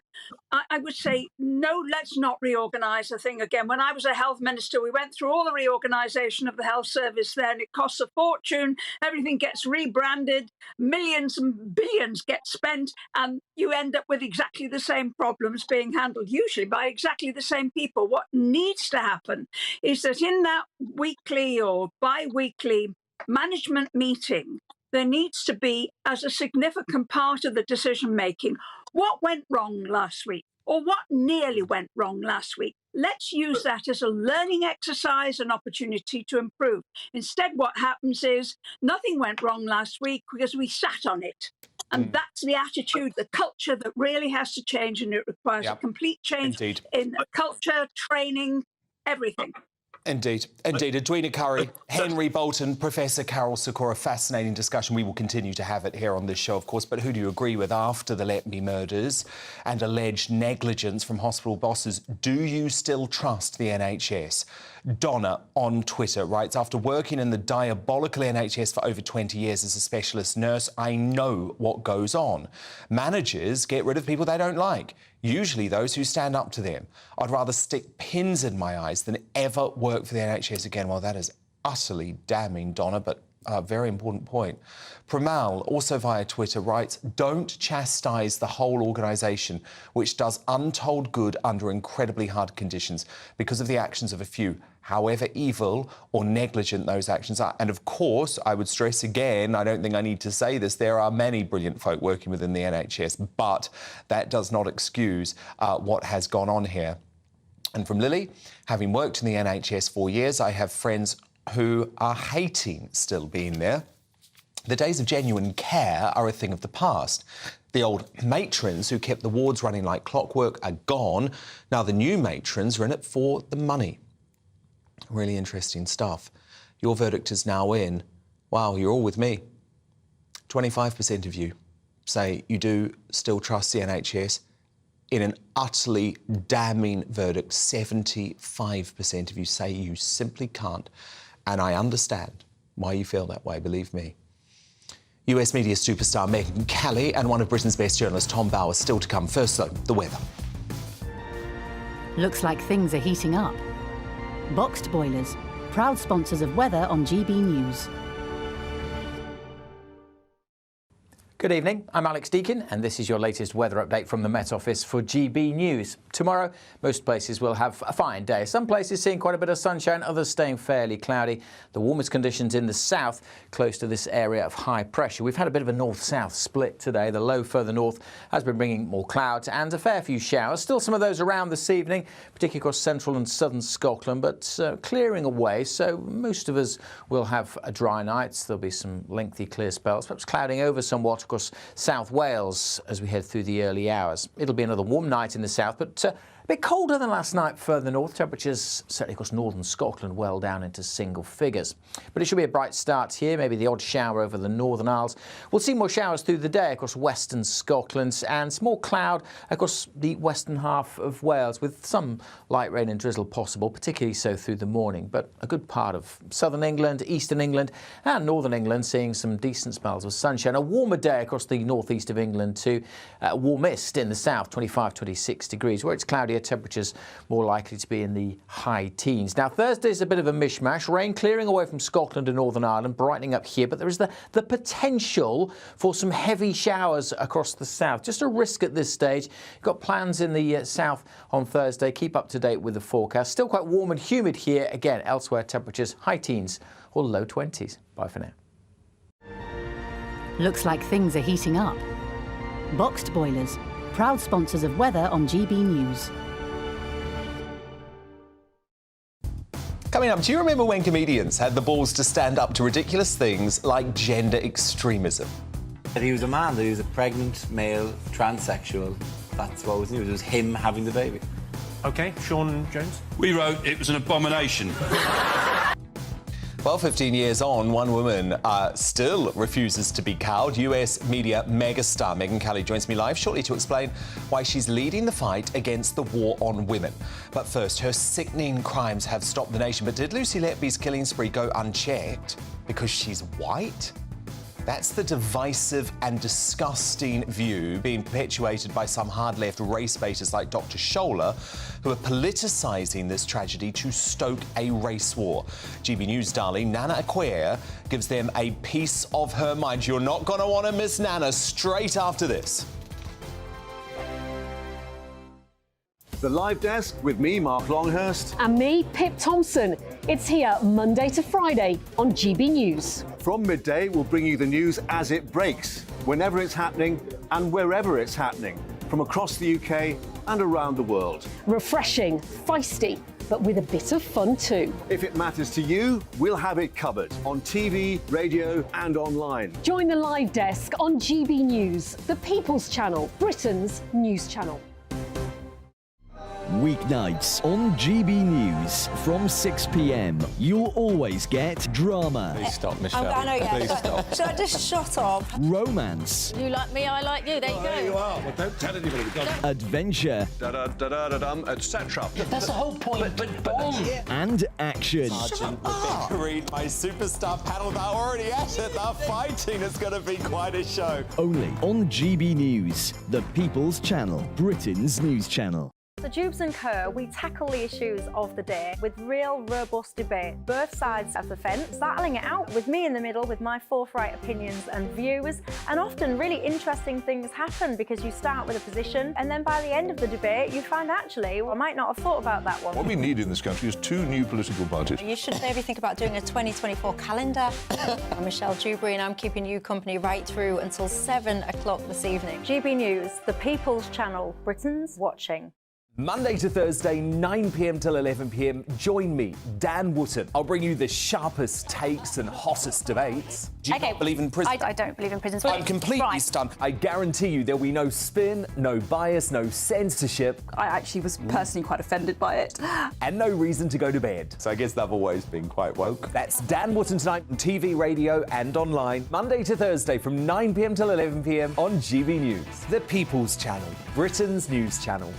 I would say, no, let's not reorganise the thing again. When I was a health minister, we went through all the reorganisation of the health service there, and it costs a fortune. Everything gets rebranded, millions and billions get spent, and you end up with exactly the same problems being handled, usually by exactly the same people. What needs to happen is that in that weekly or bi-weekly management meeting, there needs to be, as a significant part of the decision making, what went wrong last week or what nearly went wrong last week. Let's use that as a learning exercise, an opportunity to improve. Instead, what happens is nothing went wrong last week because we sat on it. And that's the attitude, the culture that really has to change, and it requires a complete change in culture, training, everything. Indeed. Edwina Curry, Henry Bolton, Professor Carol Sikora, fascinating discussion. We will continue to have it here on this show, of course. But who do you agree with after the Letby murders and alleged negligence from hospital bosses? Do you still trust the NHS? Donna on Twitter writes, after working in the diabolical NHS for over 20 years as a specialist nurse, I know what goes on. Managers get rid of people they don't like, usually those who stand up to them. I'd rather stick pins in my eyes than ever work for the NHS again. Well, that is utterly damning, Donna, but a very important point. Promotional, also via Twitter, writes, don't chastise the whole organisation, which does untold good under incredibly hard conditions because of the actions of a few, however evil or negligent those actions are. And of course, I would stress again, I don't think I need to say this, there are many brilliant folk working within the NHS, but that does not excuse what has gone on here. And from Lily, having worked in the NHS for years, I have friends who are hating still being there. The days of genuine care are a thing of the past. The old matrons who kept the wards running like clockwork are gone. Now the new matrons are in it for the money. Really interesting stuff. Your verdict is now in. Wow, you're all with me. 25% of you say you do still trust the NHS. In an utterly damning verdict, 75% of you say you simply can't. And I understand why you feel that way, believe me. US media superstar Megyn Kelly and one of Britain's best journalists, Tom Bauer, still to come. First, though, the weather. Looks like things are heating up. Boxed boilers, proud sponsors of weather on GB News. Good evening, I'm Alex Deakin and this is your latest weather update from the Met Office for GB News. Tomorrow, most places will have a fine day. Some places seeing quite a bit of sunshine, others staying fairly cloudy. The warmest conditions in the south, close to this area of high pressure. We've had a bit of a north-south split today. The low further north has been bringing more clouds and a fair few showers. Still some of those around this evening, particularly across central and southern Scotland, but clearing away. So most of us will have a dry night. There'll be some lengthy clear spells, perhaps clouding over somewhat across South Wales as we head through the early hours. It'll be another warm night in the south, but a bit colder than last night further north. Temperatures certainly across northern Scotland well down into single figures. But it should be a bright start here, maybe the odd shower over the Northern Isles. We'll see more showers through the day across western Scotland and small cloud across the western half of Wales with some light rain and drizzle possible, particularly so through the morning. But a good part of southern England, eastern England and northern England seeing some decent spells of sunshine. A warmer day across the northeast of England too. Warmest in the south, 25, 26 degrees. Where it's cloudier, temperatures more likely to be in the high teens. Now Thursday's a bit of a mishmash. Rain clearing away from Scotland and Northern Ireland, brightening up here, but there is the potential for some heavy showers across the south. Just a risk at this stage. You've got plans in the south on Thursday. Keep up to date with the forecast. Still quite warm and humid here. Again, elsewhere temperatures high teens or low 20s. Bye for now. Looks like things are heating up. Boxed boilers, proud sponsors of weather on GB News. Coming up, do you remember when comedians had the balls to stand up to ridiculous things like gender extremism? He was a man, he was a pregnant male transsexual. That's what was news. It was him having the baby. OK, Sean Jones? We wrote it was an abomination. Well, 15 years on, one woman still refuses to be cowed. US media megastar Megyn Kelly joins me live shortly to explain why she's leading the fight against the war on women. But first, her sickening crimes have stopped the nation. But did Lucy Letby's killing spree go unchecked because she's white? That's the divisive and disgusting view being perpetuated by some hard-left race-baiters like Dr. Scholler, who are politicising this tragedy to stoke a race war. GB News darling Nana Acquia gives them a piece of her mind. You're not going to want to miss Nana straight after this. The Live Desk with me, Mark Longhurst. And me, Pip Thompson. It's here Monday to Friday on GB News. From midday, we'll bring you the news as it breaks, whenever it's happening and wherever it's happening, from across the UK and around the world. Refreshing, feisty, but with a bit of fun too. If it matters to you, we'll have it covered on TV, radio and online. Join the Live Desk on GB News, the People's Channel, Britain's news channel. Weeknights on GB News from 6 p.m. You'll always get drama. Please stop, Michelle. I know, yeah. Please stop. Should I just shut up? Romance. You like me, I like you. There you go. There you are. Well, don't tell anybody. Adventure. Etc. That's the whole point. But and action. Sergeant, the big green, my superstar panel, they're already at it. They're fighting. It's going to be quite a show. Only on GB News, the People's Channel, Britain's news channel. So Jubes and Kerr, we tackle the issues of the day with real robust debate, both sides of the fence, battling it out with me in the middle with my forthright opinions and views. And often really interesting things happen because you start with a position and then by the end of the debate you find actually, well, I might not have thought about that one. What we need in this country is 2 new political parties. You should maybe think about doing a 2024 calendar. I'm Michelle Dewberry and I'm keeping you company right through until 7 o'clock this evening. GB News, the People's Channel, Britain's watching. Monday to Thursday, 9 p.m. till 11 p.m. Join me, Dan Wootton. I'll bring you the sharpest takes and hottest debates. Do you not believe in prison? I don't believe in prisons. I'm completely stunned. I guarantee you there'll be no spin, no bias, no censorship. I actually was personally quite offended by it. And no reason to go to bed. So I guess they've always been quite woke. That's Dan Wootton tonight on TV, radio and online. Monday to Thursday from 9 p.m. till 11 p.m. on GB News. The People's Channel, Britain's news channel.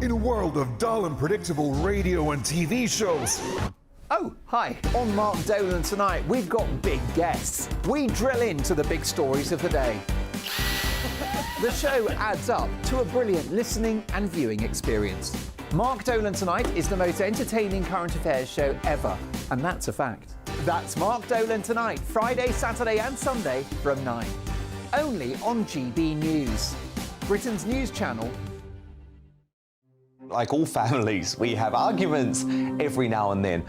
In a world of dull and predictable radio and TV shows. Oh, hi. On Mark Dolan tonight, we've got big guests. We drill into the big stories of the day. The show adds up to a brilliant listening and viewing experience. Mark Dolan Tonight is the most entertaining current affairs show ever, and that's a fact. That's Mark Dolan Tonight, Friday, Saturday and Sunday from 9. Only on GB News, Britain's news channel. Like all families, we have arguments every now and then,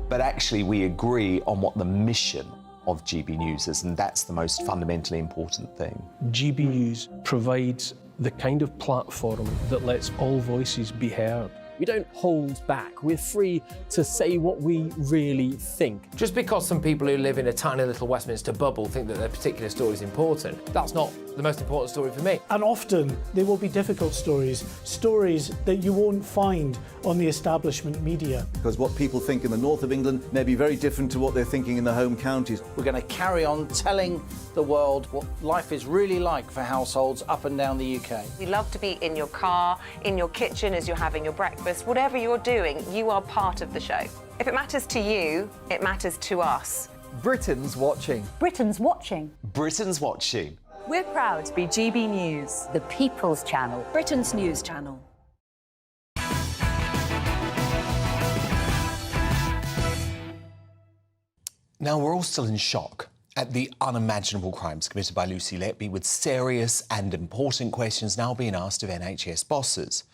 but actually we agree on what the mission of GB News is, and that's the most fundamentally important thing. GB News provides the kind of platform that lets all voices be heard. We don't hold back. We're free to say what we really think. Just because some people who live in a tiny little Westminster bubble think that their particular story is important, that's not the most important story for me. And often they will be difficult stories, stories that you won't find on the establishment media. Because what people think in the north of England may be very different to what they're thinking in the home counties. We're going to carry on telling the world what life is really like for households up and down the UK. We love to be in your car, in your kitchen as you're having your breakfast. Whatever you're doing, you are part of the show. If it matters to you, it matters to us. Britain's watching. Britain's watching. Britain's watching. We're proud to be GB News, the People's Channel, Britain's news channel. Now, we're all still in shock at the unimaginable crimes committed by Lucy Letby, with serious and important questions now being asked of NHS bosses.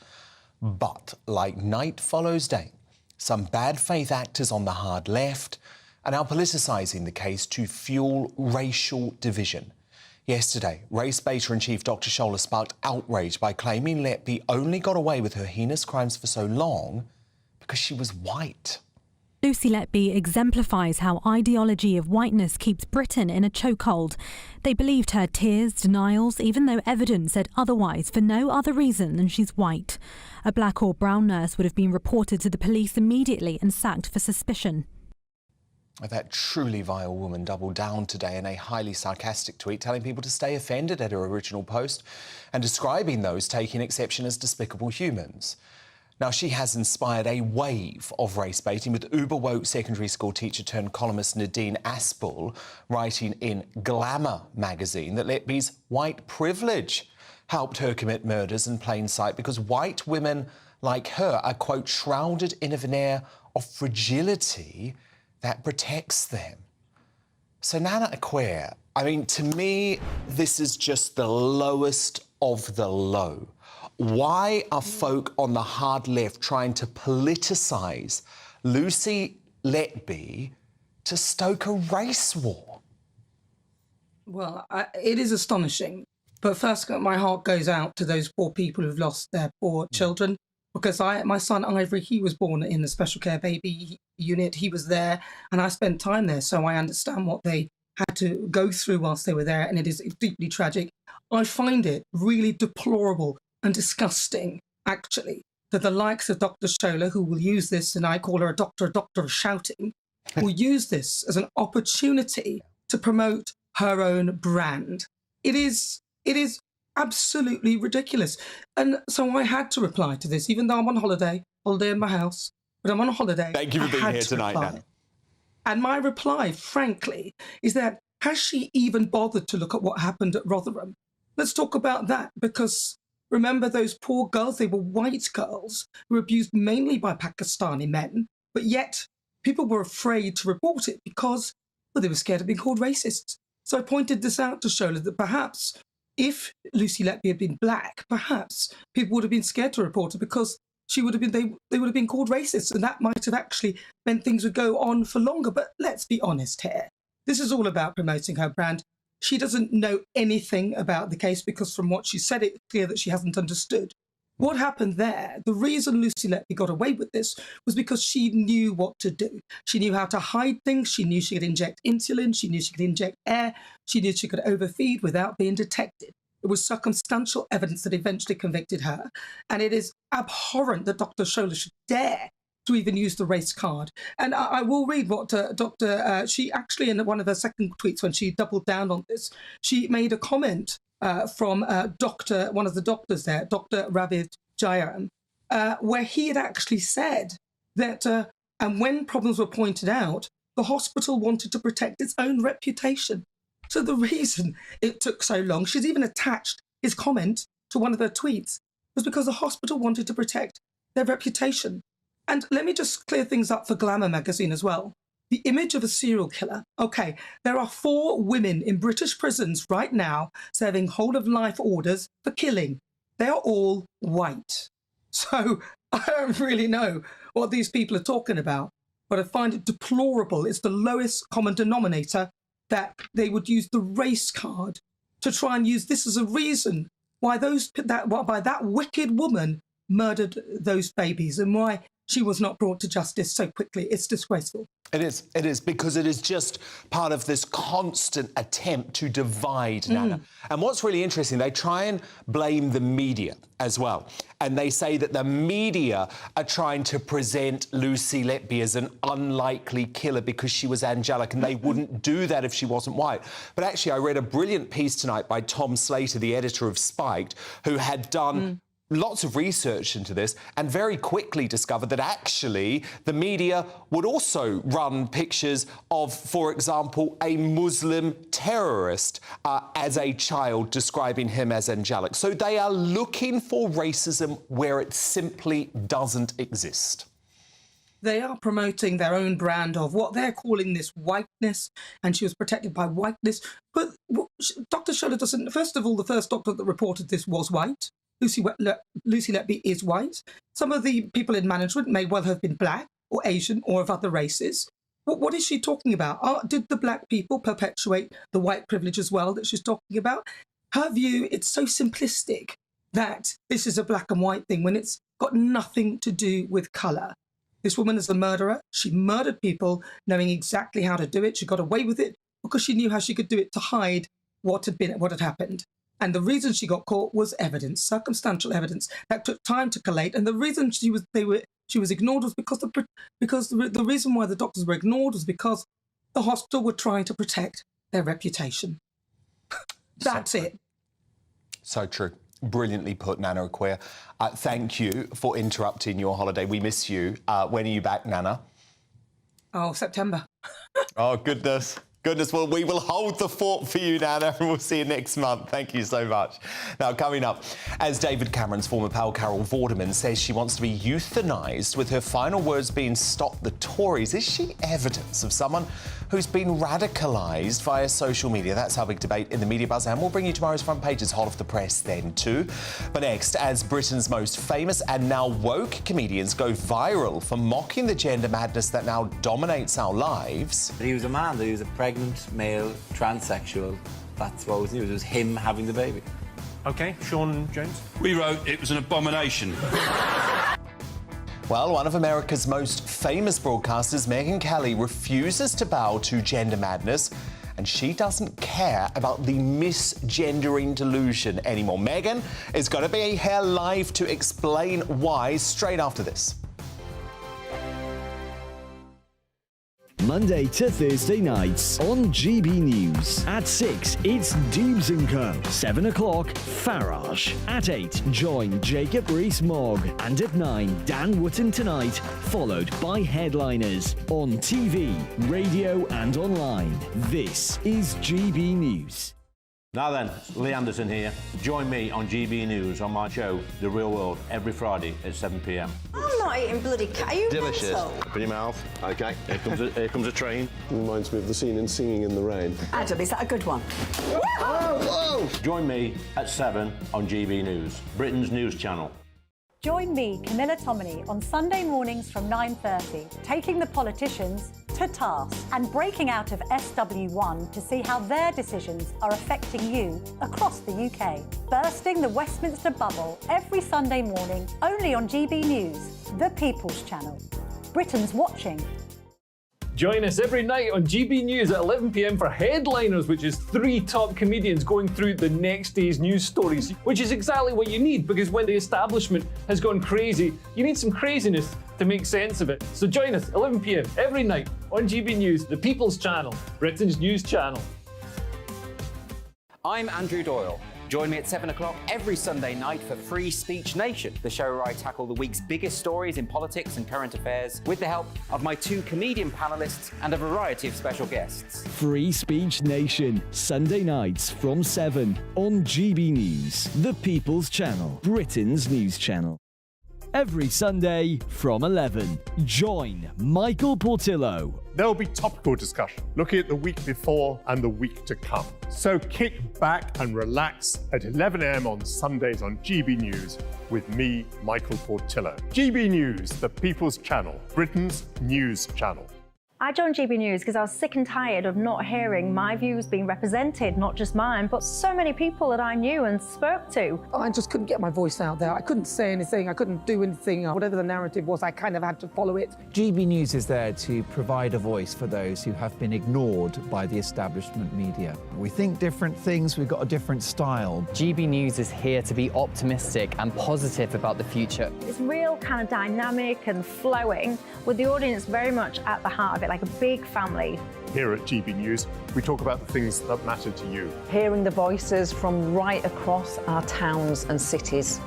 But, like night follows day, some bad faith actors on the hard left are now politicising the case to fuel racial division. Yesterday, race baiter in chief Dr. Scholler sparked outrage by claiming Letby only got away with her heinous crimes for so long because she was white. Lucy Letby exemplifies how ideology of whiteness keeps Britain in a chokehold. They believed her tears, denials, even though evidence said otherwise, for no other reason than she's white. A black or brown nurse would have been reported to the police immediately and sacked for suspicion. That truly vile woman doubled down today in a highly sarcastic tweet, telling people to stay offended at her original post and describing those taking exception as despicable humans. Now, she has inspired a wave of race baiting, with uber-woke secondary school teacher turned columnist Nadine Aspel writing in Glamour magazine that Letby's white privilege helped her commit murders in plain sight because white women like her are, quote, shrouded in a veneer of fragility that protects them. So Nana Acquare, I mean, to me, this is just the lowest of the low Why are folk on the hard left trying to politicise Lucy Letby to stoke a race war? Well, it is astonishing. But first, my heart goes out to those poor people who've lost their poor children. Because my son Ivory, he was born in a special care baby unit. He was there, and I spent time there, so I understand what they had to go through whilst they were there, and it is deeply tragic. I find it really deplorable and disgusting, actually, that the likes of Dr. Shola, who will use this, and I call her a doctor of shouting, will use this as an opportunity to promote her own brand. It is absolutely ridiculous. And so I had to reply to this, even though I'm on holiday in my house, but I'm on a holiday. Thank you for being here tonight, Nana. And my reply, frankly, is that has she even bothered to look at what happened at Rotherham? Let's talk about that, because remember those poor girls, they were white girls who were abused mainly by Pakistani men, but yet people were afraid to report it because, well, they were scared of being called racists. So I pointed this out to Shola that perhaps if Lucy Letby had been black, perhaps people would have been scared to report her because she would have been, they would have been called racists, and that might have actually meant things would go on for longer. But let's be honest here. This is all about promoting her brand. She doesn't know anything about the case because from what she said, it's clear that she hasn't understood. What happened there, the reason Lucy Letby got away with this was because she knew what to do. She knew how to hide things. She knew she could inject insulin. She knew she could inject air. She knew she could overfeed without being detected. It was circumstantial evidence that eventually convicted her. And it is abhorrent that Dr. Shola should dare to even use the race card. And I will read what she actually, in one of her second tweets, when she doubled down on this, she made a comment from one of the doctors there, Dr. Ravid Jayaram, where he had actually said that, and when problems were pointed out, the hospital wanted to protect its own reputation. So the reason it took so long, she's even attached his comment to one of her tweets, was because the hospital wanted to protect their reputation. And let me just clear things up for Glamour magazine as well. The image of a serial killer. Okay, there are 4 women in British prisons right now serving whole-of-life orders for killing. They are all white. So I don't really know what these people are talking about, but I find it deplorable. It's the lowest common denominator that they would use the race card to try and use this as a reason why that wicked woman murdered those babies and why she was not brought to justice so quickly. It's disgraceful. It is, because it is just part of this constant attempt to divide, Nana. And what's really interesting, they try and blame the media as well. And they say that the media are trying to present Lucy Letby as an unlikely killer because she was angelic, and they wouldn't do that if she wasn't white. But actually, I read a brilliant piece tonight by Tom Slater, the editor of Spiked, who had done lots of research into this and very quickly discovered that actually the media would also run pictures of, for example, a Muslim terrorist as a child, describing him as angelic. So they are looking for racism where it simply doesn't exist. They are promoting their own brand of what they're calling this whiteness, and she was protected by whiteness. But Dr. Shola doesn't... First of all, the first doctor that reported this was white. Lucy Letby is white. Some of the people in management may well have been black or Asian or of other races. What is she talking about? Did the black people perpetuate the white privilege as well that she's talking about? Her view, it's so simplistic that this is a black and white thing when it's got nothing to do with colour. This woman is a murderer. She murdered people knowing exactly how to do it. She got away with it because she knew how she could do it to hide what had happened. And the reason she got caught was evidence, circumstantial evidence that took time to collate. And the reason she was ignored was because the reason why the doctors were ignored was because the hospital were trying to protect their reputation. That's it. So true. Brilliantly put, Nana Okoye. Thank you for interrupting your holiday. We miss you. When are you back, Nana? Oh, September. Oh, goodness. Goodness, well, we will hold the fort for you, Nana, and we'll see you next month. Thank you so much. Now, coming up, as David Cameron's former pal Carol Vorderman says she wants to be euthanised, with her final words being "stop the Tories," is she evidence of someone who's been radicalised via social media. That's our big debate in the media buzz, and we'll bring you tomorrow's front pages hot off the press then too. But next, as Britain's most famous and now woke comedians go viral for mocking the gender madness that now dominates our lives. He was a man, he was a pregnant male transsexual. That's what was new. It was him having the baby. OK, Sean Jones? We wrote it was an abomination. Well, one of America's most famous broadcasters, Megyn Kelly, refuses to bow to gender madness, and she doesn't care about the misgendering delusion anymore. Megyn is going to be here live to explain why straight after this. Monday to Thursday nights on GB News. At 6, it's Dubes & Co. 7 o'clock, Farage. At 8, join Jacob Rees-Mogg. And at 9, Dan Wootton Tonight, followed by headliners. On TV, radio and online. This is GB News. Now then, Lee Anderson here. Join me on GB News on my show, The Real World, every Friday at 7 p.m. I'm not eating bloody cat. Are you Delicious. mental? Open your mouth. OK. Here comes a train. Reminds me of the scene in Singing in the Rain. Adam, is that a good one? Whoa! Join me at 7 on GB News, Britain's news channel. Join me, Camilla Tominey, on Sunday mornings from 9:30, taking the politicians to task and breaking out of SW1 to see how their decisions are affecting you across the UK. Bursting the Westminster bubble every Sunday morning, only on GB News, the People's Channel. Britain's watching. Join us every night on GB News at 11 p.m. for Headliners, which is 3 top comedians going through the next day's news stories, which is exactly what you need, because when the establishment has gone crazy, you need some craziness to make sense of it. So join us 11 p.m. every night on GB News, the People's Channel, Britain's news channel. I'm Andrew Doyle. Join me at 7 o'clock every Sunday night for Free Speech Nation, the show where I tackle the week's biggest stories in politics and current affairs with the help of my 2 comedian panellists and a variety of special guests. Free Speech Nation, Sunday nights from 7 on GB News, the People's Channel, Britain's news channel. Every Sunday from 11, join Michael Portillo. There'll be topical discussion, looking at the week before and the week to come. So kick back and relax at 11 a.m. on Sundays on GB News with me, Michael Portillo. GB News, the People's Channel, Britain's news channel. I joined GB News because I was sick and tired of not hearing my views being represented, not just mine, but so many people that I knew and spoke to. I just couldn't get my voice out there. I couldn't say anything. I couldn't do anything. Whatever the narrative was, I kind of had to follow it. GB News is there to provide a voice for those who have been ignored by the establishment media. We think different things, we've got a different style. GB News is here to be optimistic and positive about the future. It's real kind of dynamic and flowing, with the audience very much at the heart of it, like a big family. Here at GB News, we talk about the things that matter to you. Hearing the voices from right across our towns and cities,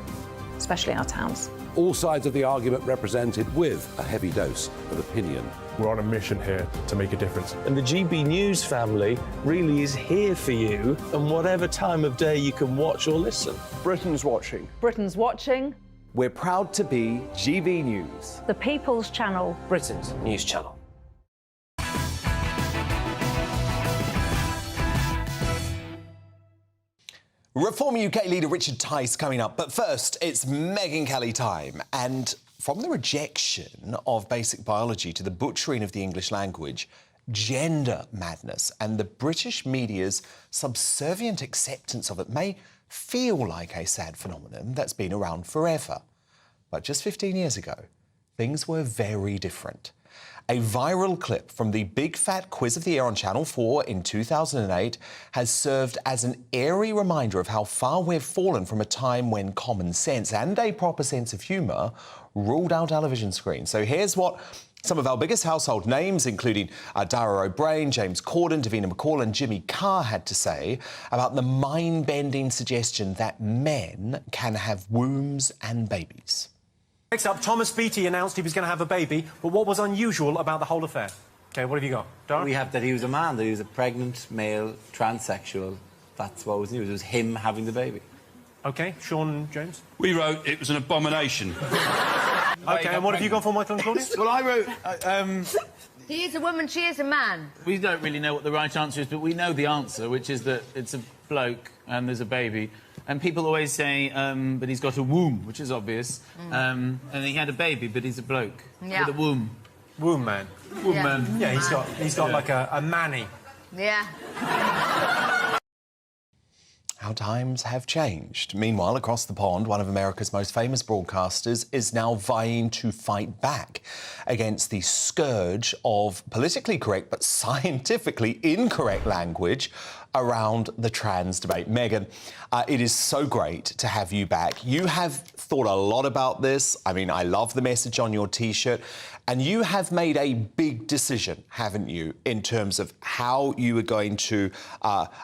especially our towns. All sides of the argument represented with a heavy dose of opinion. We're on a mission here to make a difference. And the GB News family really is here for you, and whatever time of day you can watch or listen. Britain's watching. Britain's watching. We're proud to be GB News, the People's Channel, Britain's news channel. Reform UK leader Richard Tice coming up. But first, it's Megyn Kelly time. And from the rejection of basic biology to the butchering of the English language, gender madness and the British media's subservient acceptance of it may feel like a sad phenomenon that's been around forever. But just 15 years ago, things were very different. A viral clip from the Big Fat Quiz of the Year on Channel 4 in 2008 has served as an airy reminder of how far we've fallen from a time when common sense and a proper sense of humour ruled our television screen. So here's what some of our biggest household names, including Dara O'Brien, James Corden, Davina McCall and Jimmy Carr, had to say about the mind-bending suggestion that men can have wombs and babies. Next up, Thomas Beattie announced he was going to have a baby, but what was unusual about the whole affair? OK, what have you got? Dara? We have that he was a man, that he was a pregnant male transsexual. That's what was new. It was him having the baby. OK, Sean Jones? We wrote it was an abomination. OK, and what have you gone for, Michael and Claudia? Well, I wrote... He is a woman, she is a man. We don't really know what the right answer is, but we know the answer, which is that it's a bloke and there's a baby. And people always say, but he's got a womb, which is obvious. And he had a baby, but he's a bloke with a womb. Womb man. Womb man. Yeah, he's got like a manny. Yeah. How times have changed. Meanwhile, across the pond, one of America's most famous broadcasters is now vying to fight back against the scourge of politically correct but scientifically incorrect language around the trans debate. Megyn, it is so great to have you back. You have thought a lot about this. I mean, I love the message on your T-shirt. And you have made a big decision, haven't you, in terms of how you are going to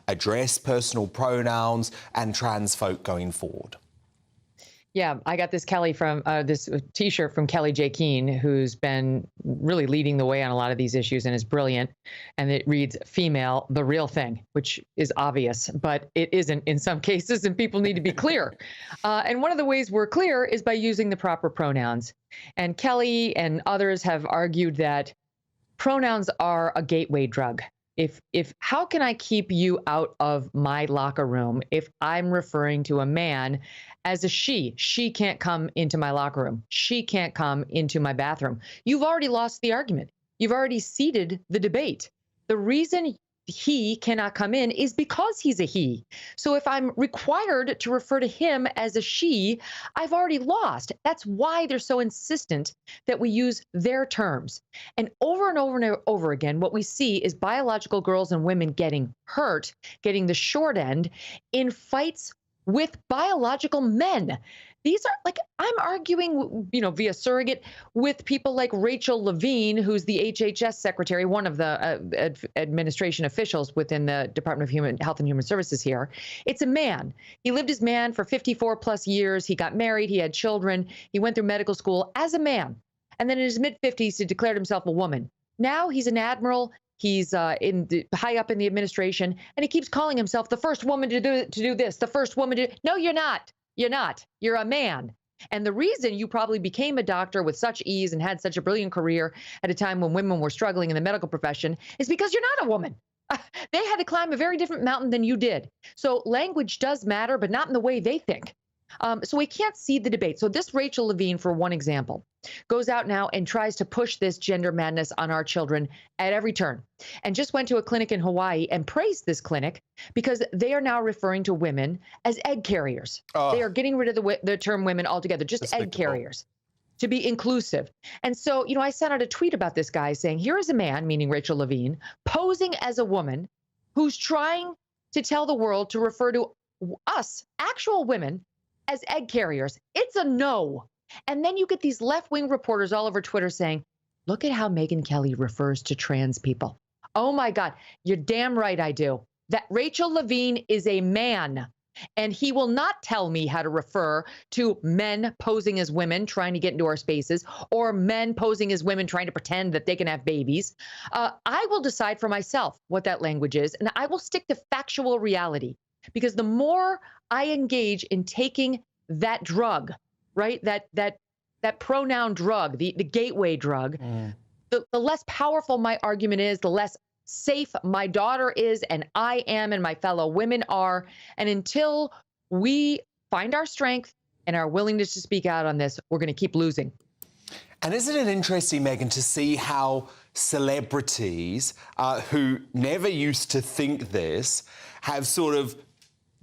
address personal pronouns and trans folk going forward. Yeah, I got this this T-shirt from Kelly J. Keane, who's been really leading the way on a lot of these issues and is brilliant. And it reads, "Female, the real thing," which is obvious, but it isn't in some cases, and people need to be clear. And one of the ways we're clear is by using the proper pronouns. And Kelly and others have argued that pronouns are a gateway drug. How can I keep you out of my locker room if I'm referring to a man as a she? She can't come into my locker room. She can't come into my bathroom. You've already lost the argument. You've already ceded the debate. The reason he cannot come in is because he's a he. So if I'm required to refer to him as a she, I've already lost. That's why they're so insistent that we use their terms. And over and over again, what we see is biological girls and women getting hurt, getting the short end in fights with biological men. These are like, I'm arguing, via surrogate with people like Rachel Levine, who's the HHS secretary, one of the administration officials within the Department of Health and Human Services here. It's a man. He lived as man for 54 plus years. He got married. He had children. He went through medical school as a man. And then in his mid-50s, he declared himself a woman. Now he's an admiral. He's high up in the administration, and he keeps calling himself the first woman to do this, the first woman to. No, you're not. You're not. You're a man. And the reason you probably became a doctor with such ease and had such a brilliant career at a time when women were struggling in the medical profession is because you're not a woman. They had to climb a very different mountain than you did. So language does matter, but not in the way they think. So we can't cede the debate. So this Rachel Levine, for one example, goes out now and tries to push this gender madness on our children at every turn, and just went to a clinic in Hawaii and praised this clinic because they are now referring to women as egg carriers. They are getting rid of the term women altogether, just egg carriers, to be inclusive. And so, I sent out a tweet about this guy saying, here is a man, meaning Rachel Levine, posing as a woman who's trying to tell the world to refer to us, actual women, as egg carriers. It's a no. And then you get these left-wing reporters all over Twitter saying, look at how Megyn Kelly refers to trans people. Oh my God, you're damn right I do. That Rachel Levine is a man, and he will not tell me how to refer to men posing as women trying to get into our spaces, or men posing as women trying to pretend that they can have babies. I will decide for myself what that language is, and I will stick to factual reality, because the more I engage in taking that drug, right, that pronoun drug, the gateway drug, the less powerful my argument is, the less safe my daughter is, and I am, and my fellow women are. And until we find our strength and our willingness to speak out on this, we're going to keep losing. And isn't it interesting, Megyn, to see how celebrities who never used to think this have sort of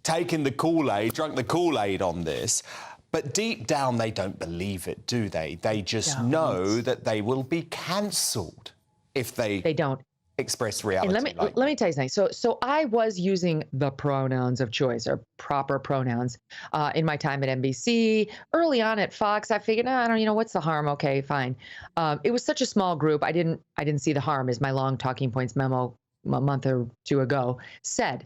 taken the Kool-Aid, drunk the Kool-Aid on this, but deep down they don't believe it, do they? They just know that they will be cancelled if they don't express reality. And let me tell you something. So I was using the pronouns of choice, or proper pronouns, in my time at NBC. Early on at Fox, I figured, I don't, what's the harm? Okay, fine. It was such a small group. I didn't see the harm, as my long talking points memo a month or two ago said.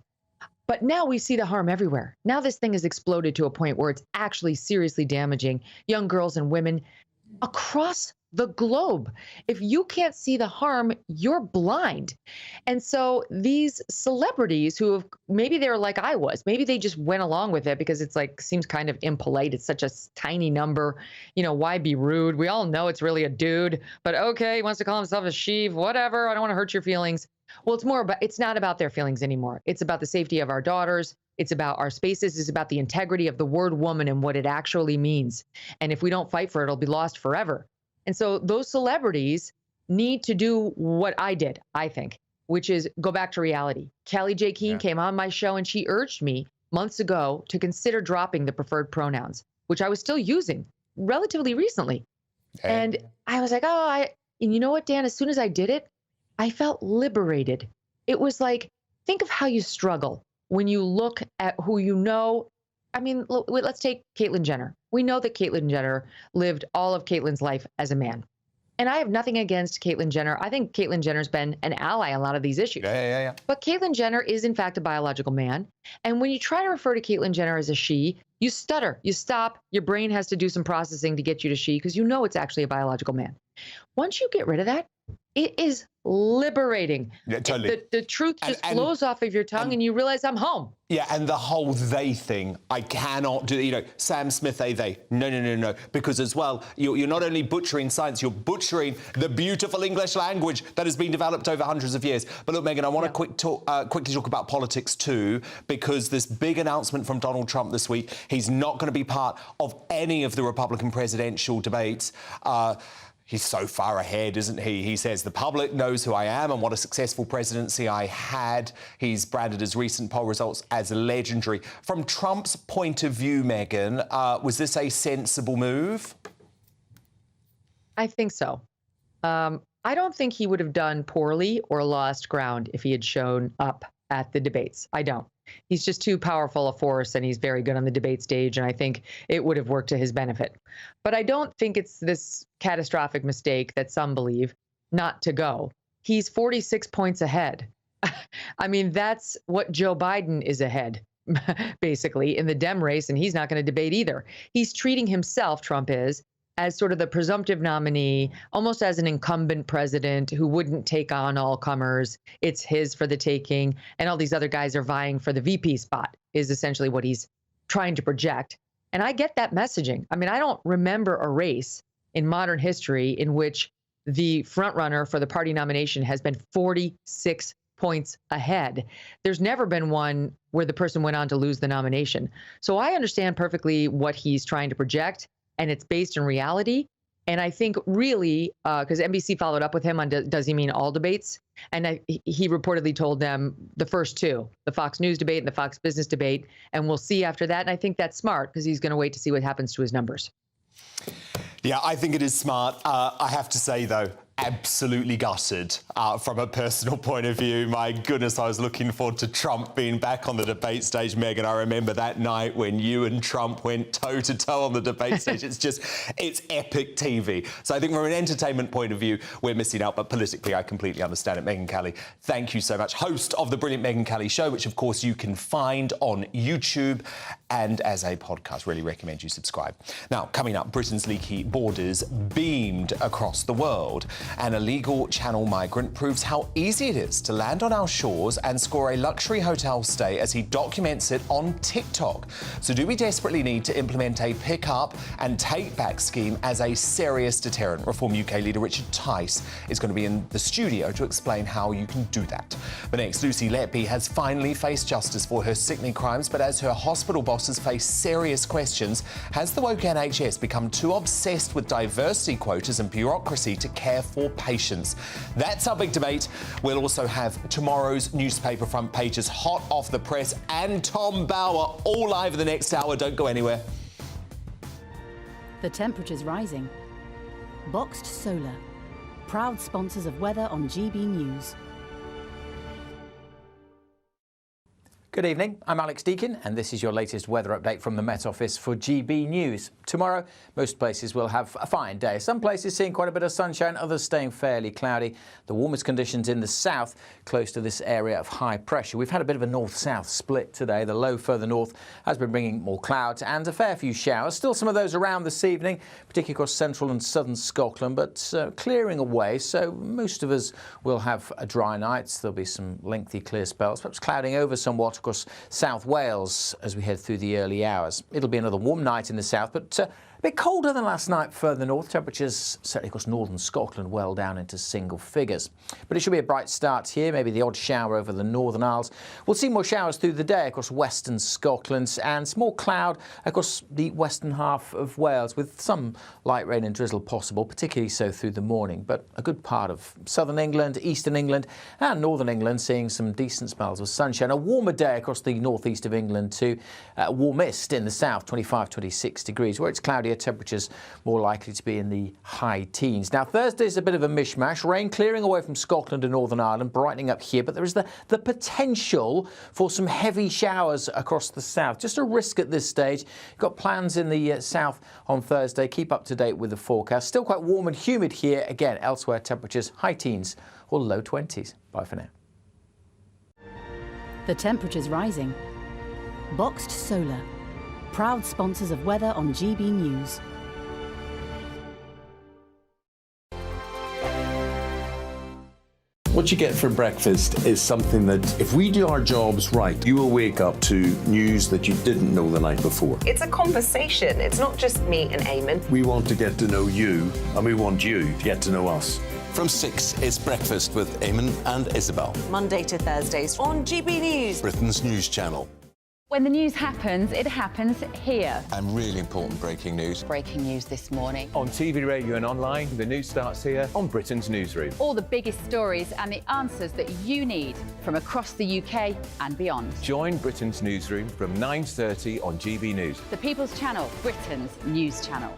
But now we see the harm everywhere. Now this thing has exploded to a point where it's actually seriously damaging young girls and women across the globe. If you can't see the harm, you're blind. And so these celebrities who have, maybe they're like I was, maybe they just went along with it because it's like, seems kind of impolite. It's such a tiny number. You know, why be rude? We all know it's really a dude, but okay, he wants to call himself a she, whatever. I don't want to hurt your feelings. Well, it's not about their feelings anymore. It's about the safety of our daughters. It's about our spaces. It's about the integrity of the word woman and what it actually means. And if we don't fight for it, it'll be lost forever. And so those celebrities need to do what I did, I think, which is go back to reality. Kelly J. Keane came on my show and she urged me months ago to consider dropping the preferred pronouns, which I was still using relatively recently. And I was like, and you know what, Dan, as soon as I did it, I felt liberated. It was like, think of how you struggle when you look at who you know. I mean, let's take Caitlyn Jenner. We know that Caitlyn Jenner lived all of Caitlyn's life as a man. And I have nothing against Caitlyn Jenner. I think Caitlyn Jenner's been an ally on a lot of these issues. But Caitlyn Jenner is, in fact, a biological man. And when you try to refer to Caitlyn Jenner as a she, you stutter, you stop, your brain has to do some processing to get you to she because you know it's actually a biological man. Once you get rid of that, it is liberating. Yeah, totally. The truth just flows off of your tongue and you realize I'm home. Yeah, and the whole they thing, I cannot do, you know, Sam Smith, they. No. Because as well, you're not only butchering science, you're butchering the beautiful English language that has been developed over hundreds of years. But look, Megyn, I want to quickly talk about politics too, because this big announcement from Donald Trump this week, he's not going to be part of any of the Republican presidential debates. He's so far ahead, isn't he? He says the public knows who I am and what a successful presidency I had. He's branded his recent poll results as legendary. From Trump's point of view, Megyn, was this a sensible move? I think so. I don't think he would have done poorly or lost ground if he had shown up at the debates. I don't. He's just too powerful a force and he's very good on the debate stage, and I think it would have worked to his benefit. But I don't think it's this catastrophic mistake that some believe not to go. He's 46 points ahead. I mean, that's what Joe Biden is ahead, basically, in the Dem race, and he's not going to debate either. He's treating himself, Trump is, as sort of the presumptive nominee, almost as an incumbent president who wouldn't take on all comers. It's his for the taking. And all these other guys are vying for the VP spot is essentially what he's trying to project. And I get that messaging. I mean, I don't remember a race in modern history in which the frontrunner for the party nomination has been 46 points ahead. There's never been one where the person went on to lose the nomination. So I understand perfectly what he's trying to project, and it's based in reality. And I think really, because NBC followed up with him on does he mean all debates? And he reportedly told them the first two, the Fox News debate and the Fox Business debate, and we'll see after that. And I think that's smart because he's going to wait to see what happens to his numbers. Yeah, I think it is smart. I have to say, though, absolutely gutted from a personal point of view. My goodness, I was looking forward to Trump being back on the debate stage, Megyn. I remember that night when you and Trump went toe-to-toe on the debate stage. It's epic TV. So I think from an entertainment point of view, we're missing out. But politically, I completely understand it. Megyn Kelly, thank you so much. Host of the brilliant Megyn Kelly Show, which, of course, you can find on YouTube and as a podcast. Really recommend you subscribe. Now, coming up, Britain's leaky borders beamed across the world. An illegal Channel migrant proves how easy it is to land on our shores and score a luxury hotel stay as he documents it on TikTok. So do we desperately need to implement a pick-up and take-back scheme as a serious deterrent? Reform UK leader Richard Tice is going to be in the studio to explain how you can do that. But next, Lucy Letby has finally faced justice for her sickening crimes, but as her hospital bosses face serious questions, has the woke NHS become too obsessed with diversity quotas and bureaucracy to care for patients? That's our big debate. We'll also have tomorrow's newspaper front pages hot off the press and Tom Bauer all live in the next hour. Don't go anywhere. The temperature's rising. Boxed Solar, proud sponsors of weather on GB News. Good evening, I'm Alex Deakin and this is your latest weather update from the Met Office for GB News. Tomorrow, most places will have a fine day. Some places seeing quite a bit of sunshine, others staying fairly cloudy. The warmest conditions in the south, close to this area of high pressure. We've had a bit of a north-south split today. The low further north has been bringing more clouds and a fair few showers. Still some of those around this evening, particularly across central and southern Scotland, but clearing away. So most of us will have a dry night. There'll be some lengthy clear spells, perhaps clouding over somewhat across South Wales as we head through the early hours. It'll be another warm night in the south, but a bit colder than last night further north. Temperatures certainly across northern Scotland well down into single figures. But it should be a bright start here, maybe the odd shower over the Northern Isles. We'll see more showers through the day across western Scotland and some more cloud across the western half of Wales with some light rain and drizzle possible, particularly so through the morning. But a good part of southern England, eastern England and northern England seeing some decent spells of sunshine. A warmer day across the northeast of England too. Warmest in the south, 25-26 degrees. Where it's cloudier, temperatures more likely to be in the high teens. Now Thursday's a bit of a mishmash. Rain clearing away from Scotland and Northern Ireland, brightening up here, but there is the potential for some heavy showers across the south. Just a risk at this stage. Got plans in the south on Thursday. Keep up to date with the forecast. Still quite warm and humid here. Again, elsewhere temperatures high teens or low 20s. Bye for now. The temperature's rising. Boxed Solar, proud sponsors of weather on GB News. What you get for breakfast is something that, if we do our jobs right, you will wake up to news that you didn't know the night before. It's a conversation. It's not just me and Eamon. We want to get to know you, and we want you to get to know us. From 6, it's Breakfast with Eamon and Isabel. Monday to Thursdays on GB News, Britain's news channel. When the news happens, it happens here. And really important breaking news. Breaking news this morning. On TV, radio and online, the news starts here on Britain's Newsroom. All the biggest stories and the answers that you need from across the UK and beyond. Join Britain's Newsroom from 9:30 on GB News. The People's Channel, Britain's news channel.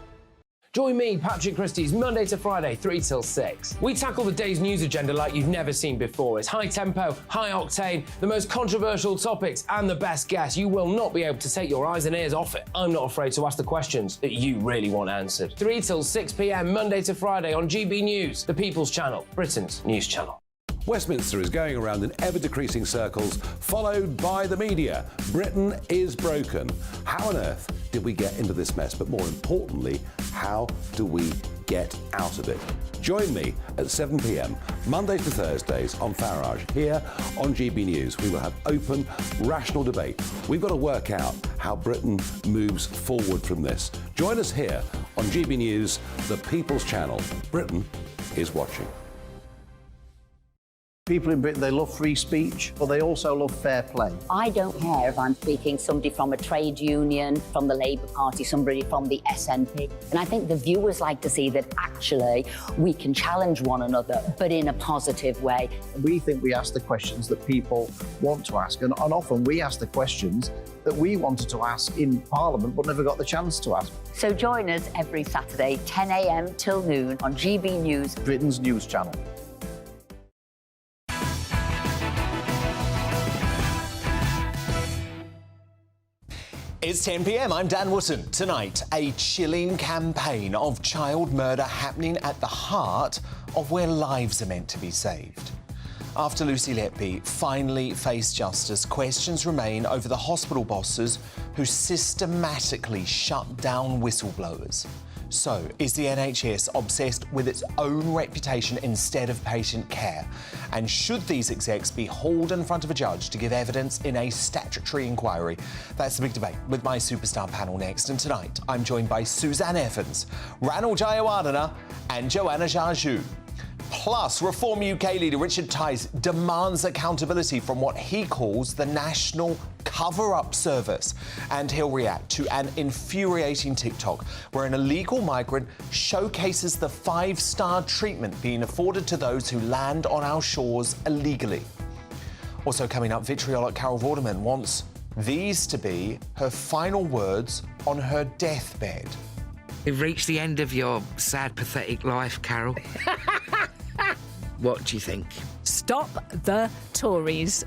Join me, Patrick Christie's Monday to Friday, 3 till 6. We tackle the day's news agenda like you've never seen before. It's high tempo, high octane, the most controversial topics and the best guests. You will not be able to take your eyes and ears off it. I'm not afraid to ask the questions that you really want answered. 3 till 6 p.m, Monday to Friday on GB News, the People's Channel, Britain's news channel. Westminster is going around in ever-decreasing circles, followed by the media. Britain is broken. How on earth did we get into this mess? But more importantly, how do we get out of it? Join me at 7 p.m, Mondays to Thursdays on Farage, here on GB News. We will have open, rational debate. We've got to work out how Britain moves forward from this. Join us here on GB News, the People's Channel. Britain is watching. People in Britain, they love free speech, but they also love fair play. I don't care if I'm speaking somebody from a trade union, from the Labour Party, somebody from the SNP. And I think the viewers like to see that actually we can challenge one another, but in a positive way. We think we ask the questions that people want to ask, and often we ask the questions that we wanted to ask in Parliament but never got the chance to ask. So join us every Saturday, 10 a.m. till noon on GB News, Britain's news channel. It's 10 p.m, I'm Dan Wootton. Tonight, a chilling campaign of child murder happening at the heart of where lives are meant to be saved. After Lucy Letby finally faced justice, questions remain over the hospital bosses who systematically shut down whistleblowers. So, is the NHS obsessed with its own reputation instead of patient care? And should these execs be hauled in front of a judge to give evidence in a statutory inquiry? That's the big debate with my superstar panel next. And tonight, I'm joined by Suzanne Evans, Ranil Jayawardena and Joanna Jarju. Plus, Reform UK leader Richard Tice demands accountability from what he calls the National Cover-Up Service. And he'll react to an infuriating TikTok where an illegal migrant showcases the 5-star treatment being afforded to those who land on our shores illegally. Also coming up, vitriolic Carol Vorderman wants these to be her final words on her deathbed. You've reached the end of your sad, pathetic life, Carol. What do you think? Stop the Tories.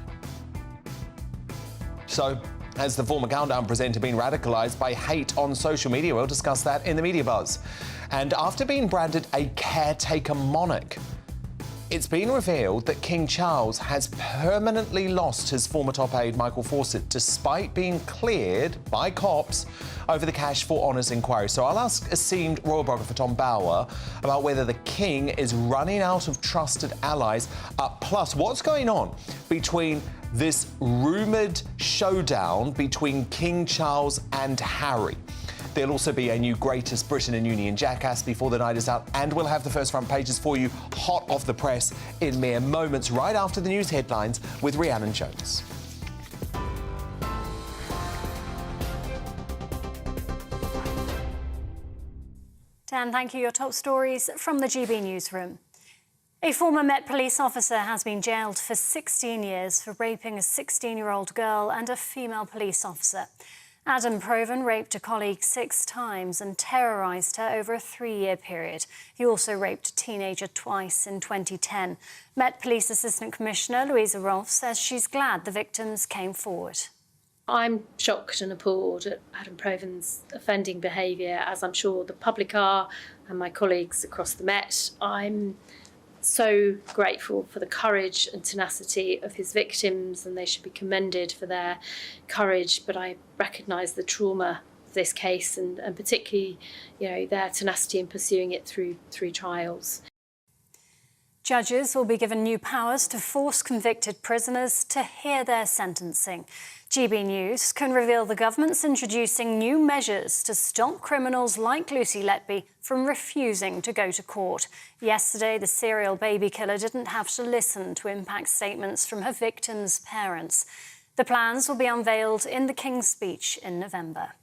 So, has the former Countdown presenter been radicalised by hate on social media? We'll discuss that in the Media Buzz. And after being branded a caretaker monarch, it's been revealed that King Charles has permanently lost his former top aide, Michael Fawcett, despite being cleared by cops over the Cash for Honours inquiry. So I'll ask esteemed royal biographer Tom Bower about whether the King is running out of trusted allies, plus what's going on between this rumoured showdown between King Charles and Harry. There'll also be a new Greatest Britain and Union jackass before the night is out, and we'll have the first front pages for you hot off the press in mere moments, right after the news headlines with Rhiannon Jones. Dan, thank you. Your top stories from the GB newsroom. A former Met police officer has been jailed for 16 years for raping a 16-year-old girl and a female police officer. Adam Provan raped a colleague 6 times and terrorised her over a 3-year period. He also raped a teenager twice in 2010. Met Police Assistant Commissioner Louisa Rolfe says she's glad the victims came forward. I'm shocked and appalled at Adam Provan's offending behaviour, as I'm sure the public are and my colleagues across the Met. I'm so grateful for the courage and tenacity of his victims, and they should be commended for their courage, but I recognise the trauma of this case and particularly, their tenacity in pursuing it through trials. Judges will be given new powers to force convicted prisoners to hear their sentencing. GB News can reveal the government's introducing new measures to stop criminals like Lucy Letby from refusing to go to court. Yesterday, the serial baby killer didn't have to listen to impact statements from her victims' parents. The plans will be unveiled in the King's speech in November.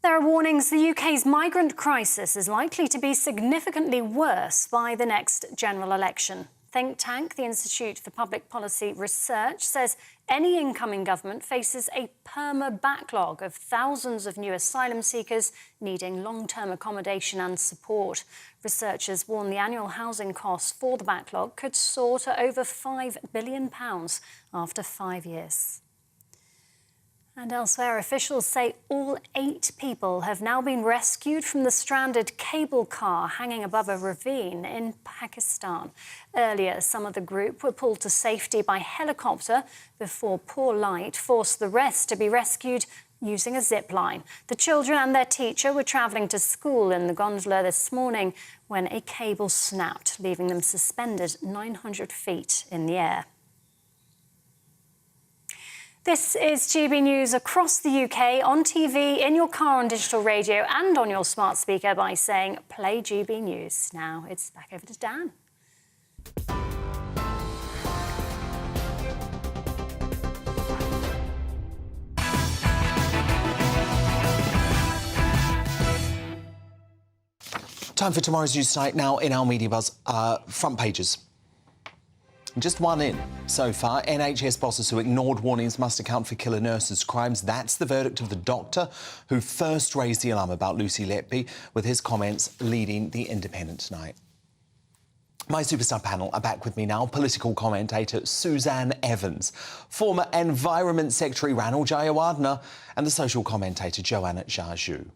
There are warnings the UK's migrant crisis is likely to be significantly worse by the next general election. Think tank, the Institute for Public Policy Research, says any incoming government faces a perma-backlog of thousands of new asylum seekers needing long-term accommodation and support. Researchers warn the annual housing costs for the backlog could soar to over £5 billion after 5 years. And elsewhere, officials say all 8 people have now been rescued from the stranded cable car hanging above a ravine in Pakistan. Earlier, some of the group were pulled to safety by helicopter before poor light forced the rest to be rescued using a zip line. The children and their teacher were travelling to school in the gondola this morning when a cable snapped, leaving them suspended 900 feet in the air. This is GB News across the UK, on TV, in your car, on digital radio and on your smart speaker by saying play GB News. Now it's back over to Dan. Time for tomorrow's news tonight now in our Media Buzz front pages. Just one in so far. NHS bosses who ignored warnings must account for killer nurses' crimes. That's the verdict of the doctor who first raised the alarm about Lucy Letby, with his comments leading the Independent tonight. My superstar panel are back with me now. Political commentator Suzanne Evans, former Environment Secretary Ranil Jayawardena, and the social commentator Joanna Jaju.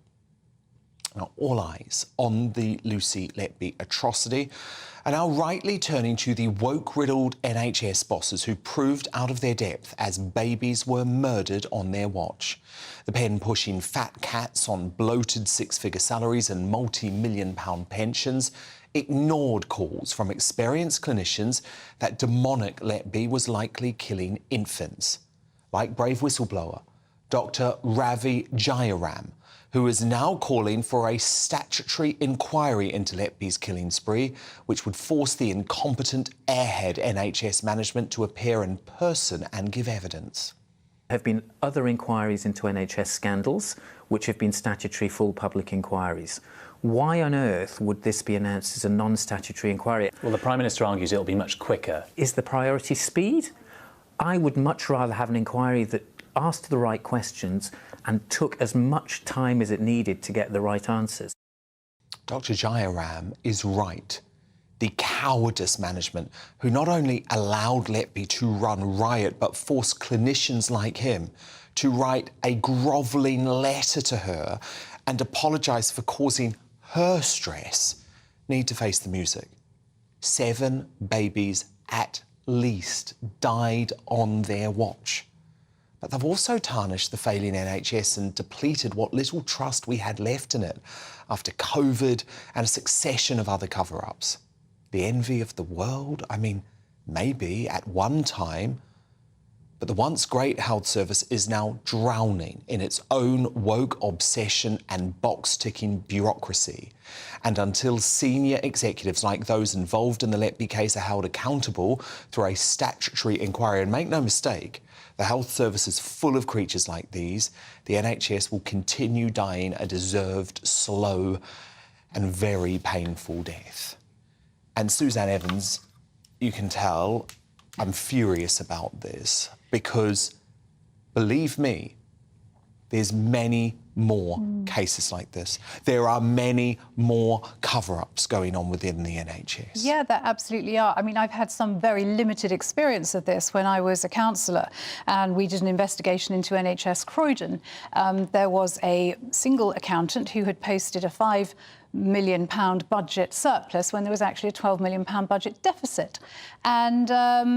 Now, all eyes on the Lucy Letby atrocity are now rightly turning to the woke-riddled NHS bosses who proved out of their depth as babies were murdered on their watch. The pen pushing fat cats on bloated 6-figure salaries and multi-million-pound pensions ignored calls from experienced clinicians that demonic Letby was likely killing infants. Like brave whistleblower Dr. Ravi Jayaram, who is now calling for a statutory inquiry into Letby's killing spree, which would force the incompetent airhead NHS management to appear in person and give evidence. There have been other inquiries into NHS scandals, which have been statutory full public inquiries. Why on earth would this be announced as a non-statutory inquiry? Well, the Prime Minister argues it'll be much quicker. Is the priority speed? I would much rather have an inquiry that asked the right questions and took as much time as it needed to get the right answers. Dr. Jayaram is right. the cowardice management who not only allowed Letby to run riot but forced clinicians like him to write a grovelling letter to her and apologise for causing her stress, need to face the music. 7 babies at least died on their watch. But they've also tarnished the failing NHS and depleted what little trust we had left in it after COVID and a succession of other cover-ups. The envy of the world? I mean, maybe at one time, but the once great health service is now drowning in its own woke obsession and box-ticking bureaucracy. And until senior executives like those involved in the Letby case are held accountable through a statutory inquiry, and make no mistake, the health service is full of creatures like these, the NHS will continue dying a deserved, slow and very painful death. And Suzanne Evans, you can tell I'm furious about this because, believe me, there's many more cases like this. There are many more cover-ups going on within the NHS. Yeah, there absolutely are. I mean, I've had some very limited experience of this when I was a councillor and we did an investigation into NHS Croydon. There was a single accountant who had posted a £5 million budget surplus when there was actually a £12 million budget deficit. And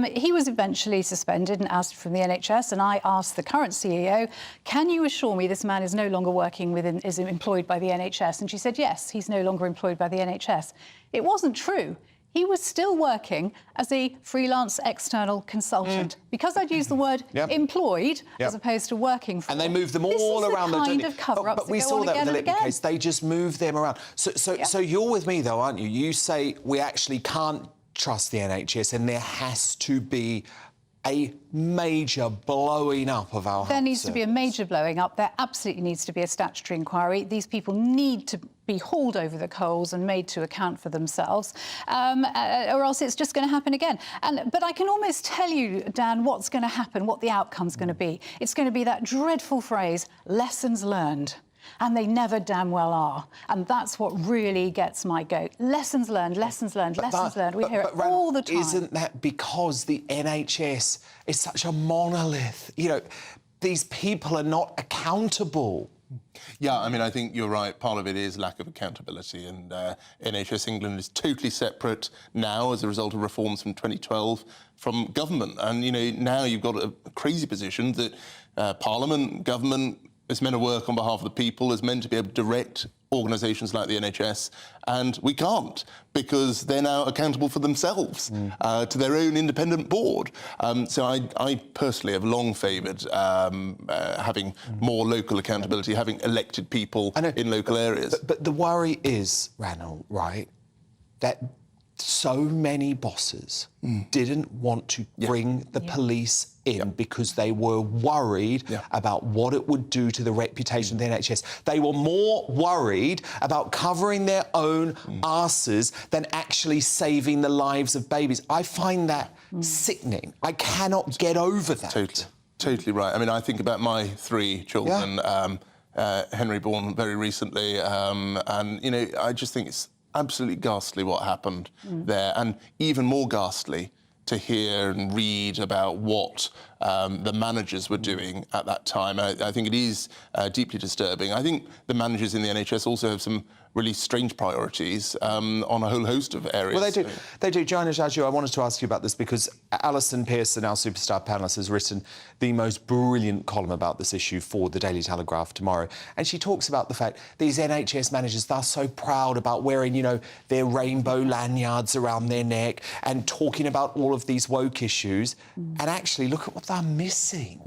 he was eventually suspended and ousted from the NHS. And I asked the current CEO, can you assure me this man is no longer working within, is employed by the NHS? And she said, yes, he's no longer employed by the NHS. It wasn't true. He was still working as a freelance external consultant. Because I'd used the word employed as opposed to working for. And they moved them all around. This is the kind of cover-ups but we saw that with the Letby case. They just moved them around. So you're with me, though, aren't you? You say we actually can't trust the NHS and there has to be a major blowing up of our There needs to be a major blowing up. There absolutely needs to be a statutory inquiry. These people need to be hauled over the coals and made to account for themselves, or else it's just going to happen again. But I can almost tell you, Dan, what's going to happen, what the outcome's going to be. It's going to be that dreadful phrase, lessons learned. And they never damn well are. And that's what really gets my goat. Lessons learned, lessons learned, lessons learned. We hear it all the time. Isn't that because the NHS is such a monolith? You know, these people are not accountable. Yeah, I mean, I think you're right. Part of it is lack of accountability, and NHS England is totally separate now as a result of reforms from 2012 from government. And, you know, now you've got a crazy position that Parliament, government, is meant to work on behalf of the people, is meant to be able to direct organisations like the NHS, and we can't because they're now accountable for themselves to their own independent board. So I personally have long favoured having more local accountability, having elected people in local areas. But the worry is, Ranald, right, that so many bosses didn't want to bring the police in because they were worried about what it would do to the reputation of the NHS. They were more worried about covering their own arses than actually saving the lives of babies. I find that sickening. I cannot get over that. Totally right. I mean, I think about my 3 children, Henry born very recently, and, you know, I just think it's absolutely ghastly what happened there, and even more ghastly to hear and read about what the managers were doing at that time. I think it is deeply disturbing. I think the managers in the NHS also have some really strange priorities on a whole host of areas. Well, they do. They do. Joanna Jaju, I wanted to ask you about this because Alison Pearson, our superstar panellist, has written the most brilliant column about this issue for the Daily Telegraph tomorrow. And she talks about the fact these NHS managers, they're so proud about wearing, you know, their rainbow lanyards around their neck and talking about all of these woke issues. And actually, look at what they're missing.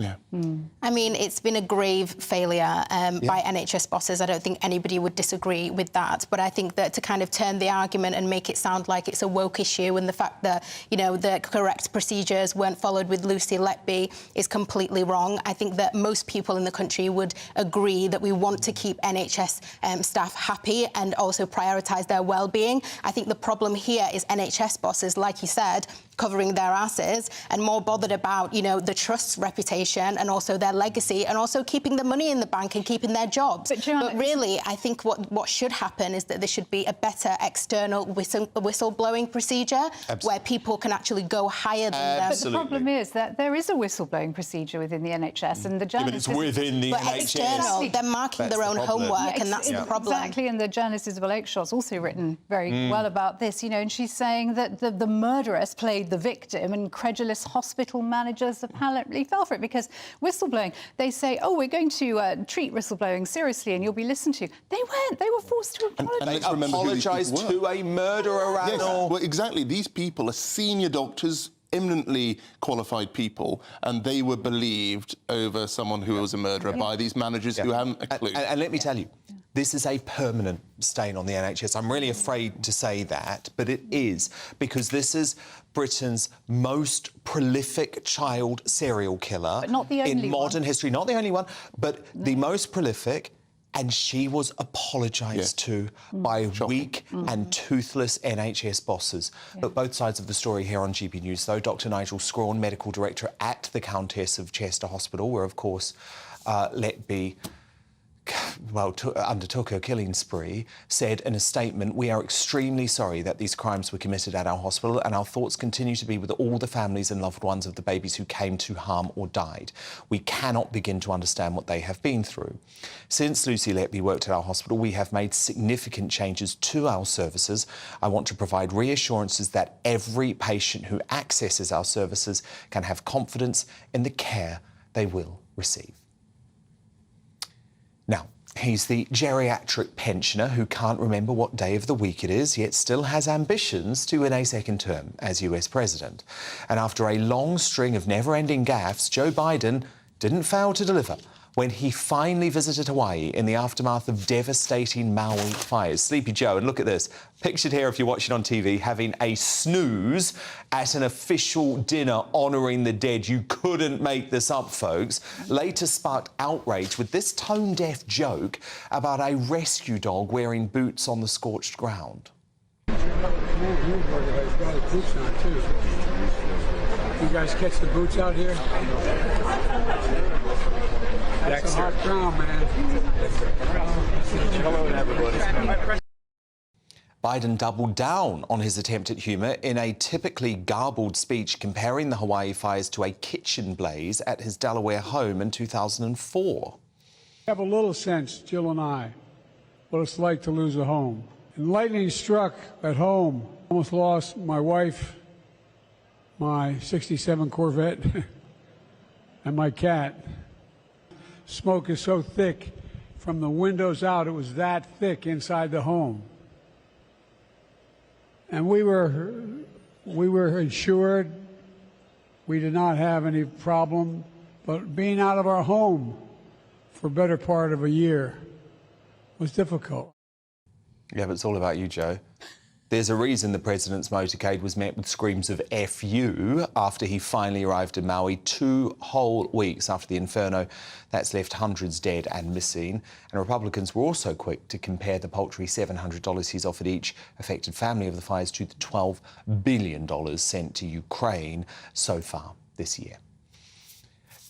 I mean, it's been a grave failure by NHS bosses. I don't think anybody would disagree with that. But I think that to kind of turn the argument and make it sound like it's a woke issue and the fact that, you know, the correct procedures weren't followed with Lucy Letby is completely wrong. I think that most people in the country would agree that we want to keep NHS staff happy and also prioritise their well-being. I think the problem here is NHS bosses, like you said, covering their asses and more bothered about, you know, the trust's reputation and also their legacy and also keeping the money in the bank and keeping their jobs. But really, I think what should happen is that there should be a better external whistleblowing procedure where people can actually go higher than them. But the problem is that there is a whistleblowing procedure within the NHS and the journalists... but it's within the NHS. External, they're marking their own homework and that's the problem. Exactly, and the journalist Isabel Akeshaw's also written very well about this, you know, and she's saying that the murderess played the victim and credulous hospital managers apparently fell for it because whistleblowing, they say, oh, we're going to treat whistleblowing seriously and you'll be listened to. They weren't. They were forced to apologise. And apologise to a murderer, Randall. Yes, well, exactly. These people are senior doctors, eminently qualified people, and they were believed over someone who was a murderer by these managers who hadn't a clue. And let me tell you, this is a permanent stain on the NHS. I'm really afraid to say that, but it is, because this is Britain's most prolific child serial killer but not the only in modern history. Not the only one, but the most prolific. And she was apologised to by weak and toothless NHS bosses. But both sides of the story here on GB News, though. Dr Nigel Scrawn, Medical Director at the Countess of Chester Hospital, where, of course, Letby undertook her killing spree, said in a statement, "We are extremely sorry that these crimes were committed at our hospital and our thoughts continue to be with all the families and loved ones of the babies who came to harm or died. We cannot begin to understand what they have been through. Since Lucy Letby worked at our hospital, we have made significant changes to our services. I want to provide reassurances that every patient who accesses our services can have confidence in the care they will receive." Now, he's the geriatric pensioner who can't remember what day of the week it is, yet still has ambitions to win a second term as US president. And after a long string of never-ending gaffes, Joe Biden didn't fail to deliver when he finally visited Hawaii in the aftermath of devastating Maui fires. Sleepy Joe, and look at this, pictured here if you're watching on TV, having a snooze at an official dinner honouring the dead. You couldn't make this up, folks. Later sparked outrage with this tone-deaf joke about a rescue dog wearing boots on the scorched ground. You guys catch the boots out here? That's a hot ground, man. Hello, everybody. Biden doubled down on his attempt at humour in a typically garbled speech comparing the Hawaii fires to a kitchen blaze at his Delaware home in 2004. We have a little sense, Jill and I, what it's like to lose a home. And lightning struck at home. Almost lost my wife, my 67 Corvette, and my cat. Smoke is so thick from the windows out, it was that thick inside the home. And we were insured. We did not have any problem, but being out of our home for a better part of a year was difficult. Yeah, but it's all about you, Joe. There's a reason the president's motorcade was met with screams of F you after he finally arrived in Maui 2 whole weeks after the inferno that's left hundreds dead and missing. And Republicans were also quick to compare the paltry $700 he's offered each affected family of the fires to the $12 billion sent to Ukraine so far this year.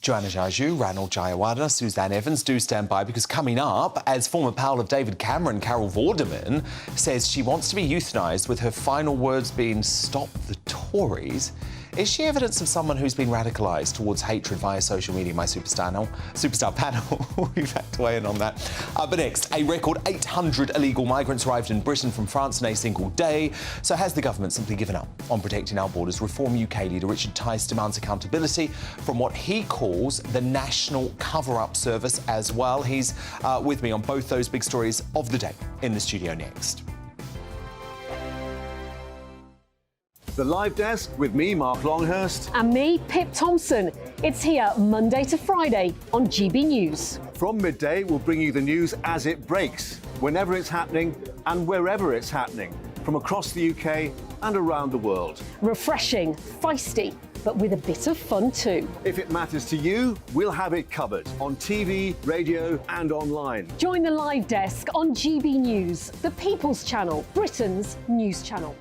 Joanna Jaju, Ranald Jayawardena, Suzanne Evans do stand by, because coming up, as former pal of David Cameron, Carol Vorderman, says she wants to be euthanised, with her final words being "stop the Tories." Is she evidence of someone who's been radicalised towards hatred via social media? My superstar panel. We've had to weigh in on that. But next, a record 800 illegal migrants arrived in Britain from France in a single day. So has the government simply given up on protecting our borders? Reform UK leader Richard Tice demands accountability from what he calls the National Cover-Up Service as well. He's with me on both those big stories of the day in the studio next. The Live Desk with me, Mark Longhurst. And me, Pip Thompson. It's here Monday to Friday on GB News. From midday, we'll bring you the news as it breaks, whenever it's happening and wherever it's happening, from across the UK and around the world. Refreshing, feisty, but with a bit of fun too. If it matters to you, we'll have it covered on TV, radio and online. Join the Live Desk on GB News, the People's Channel, Britain's news channel.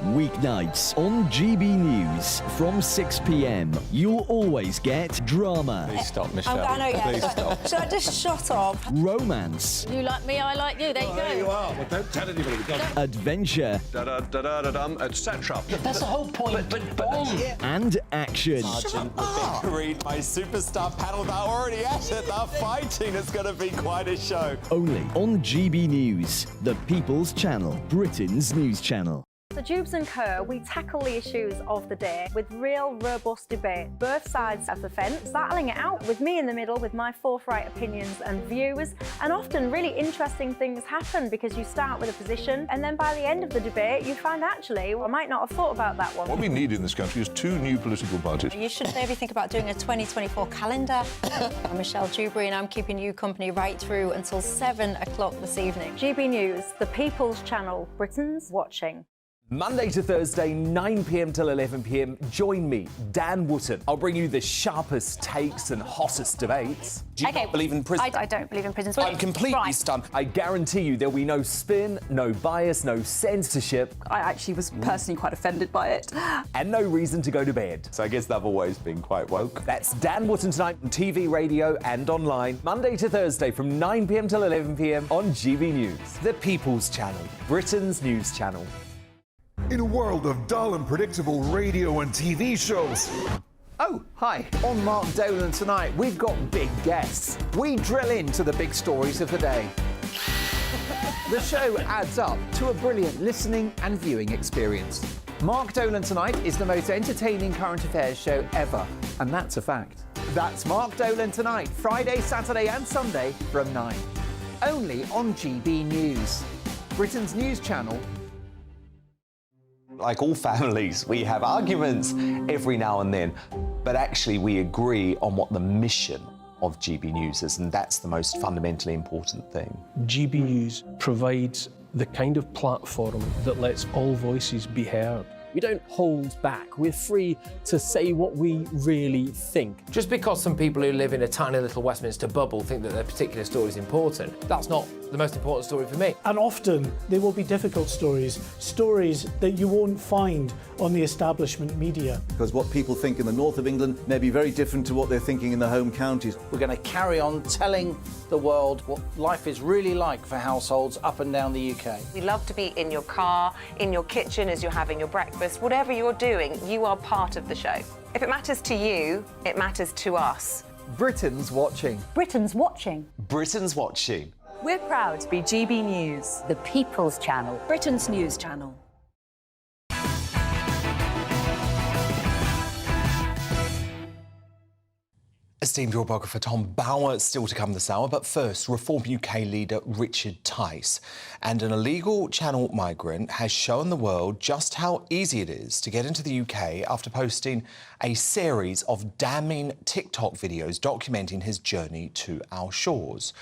Weeknights on GB News from 6 p.m. You'll always get drama. Please stop, Michelle. I know, yeah. Please stop. Should I just shut up? Romance. You like me, I like you. There you go. There you are. Well, don't tell anybody. Adventure. Etc. That's the whole point. But and action. Sergeant, the big green, my superstar panel, they're already at it. They're fighting. It's going to be quite a show. Only on GB News, the People's Channel, Britain's news channel. So Jubes and Kerr, we tackle the issues of the day with real, robust debate, both sides of the fence, battling it out with me in the middle with my forthright opinions and views. And often really interesting things happen because you start with a position and then by the end of the debate you find actually, well, I might not have thought about that one. What we need in this country is 2 new political parties. You should maybe think about doing a 2024 calendar. I'm Michelle Dewberry and I'm keeping you company right through until 7 o'clock this evening. GB News, the People's Channel, Britain's watching. Monday to Thursday, 9 p.m. till 11 p.m. Join me, Dan Wootton. I'll bring you the sharpest takes and hottest debates. Do you not believe in prisons? I don't believe in prisons. I'm completely stunned. I guarantee you there'll be no spin, no bias, no censorship. I actually was personally quite offended by it. And no reason to go to bed. So I guess they've always been quite woke. That's Dan Wootton tonight on TV, radio and online. Monday to Thursday from 9 p.m. till 11 p.m. on GB News. The People's Channel, Britain's news channel. In a world of dull and predictable radio and TV shows. Oh, hi. On Mark Dolan tonight, we've got big guests. We drill into the big stories of the day. The show adds up to a brilliant listening and viewing experience. Mark Dolan Tonight is the most entertaining current affairs show ever, and that's a fact. That's Mark Dolan Tonight, Friday, Saturday and Sunday from 9. Only on GB News, Britain's news channel. Like all families, we have arguments every now and then, but actually we agree on what the mission of GB News is, and that's the most fundamentally important thing. GB News provides the kind of platform that lets all voices be heard. We don't hold back. We're free to say what we really think. Just because some people who live in a tiny little Westminster bubble think that their particular story is important, that's not the most important story for me. And often they will be difficult stories, stories that you won't find on the establishment media. Because what people think in the north of England may be very different to what they're thinking in the home counties. We're going to carry on telling the world what life is really like for households up and down the UK. We love to be in your car, in your kitchen as you're having your breakfast. Whatever you're doing, you are part of the show. If it matters to you, it matters to us. Britain's watching. Britain's watching. Britain's watching. We're proud to be GB News, the People's Channel, Britain's news channel. Esteemed geographer Tom Bauer still to come this hour, but first, Reform UK leader Richard Tice and an illegal Channel migrant has shown the world just how easy it is to get into the UK after posting a series of damning TikTok videos documenting his journey to our shores.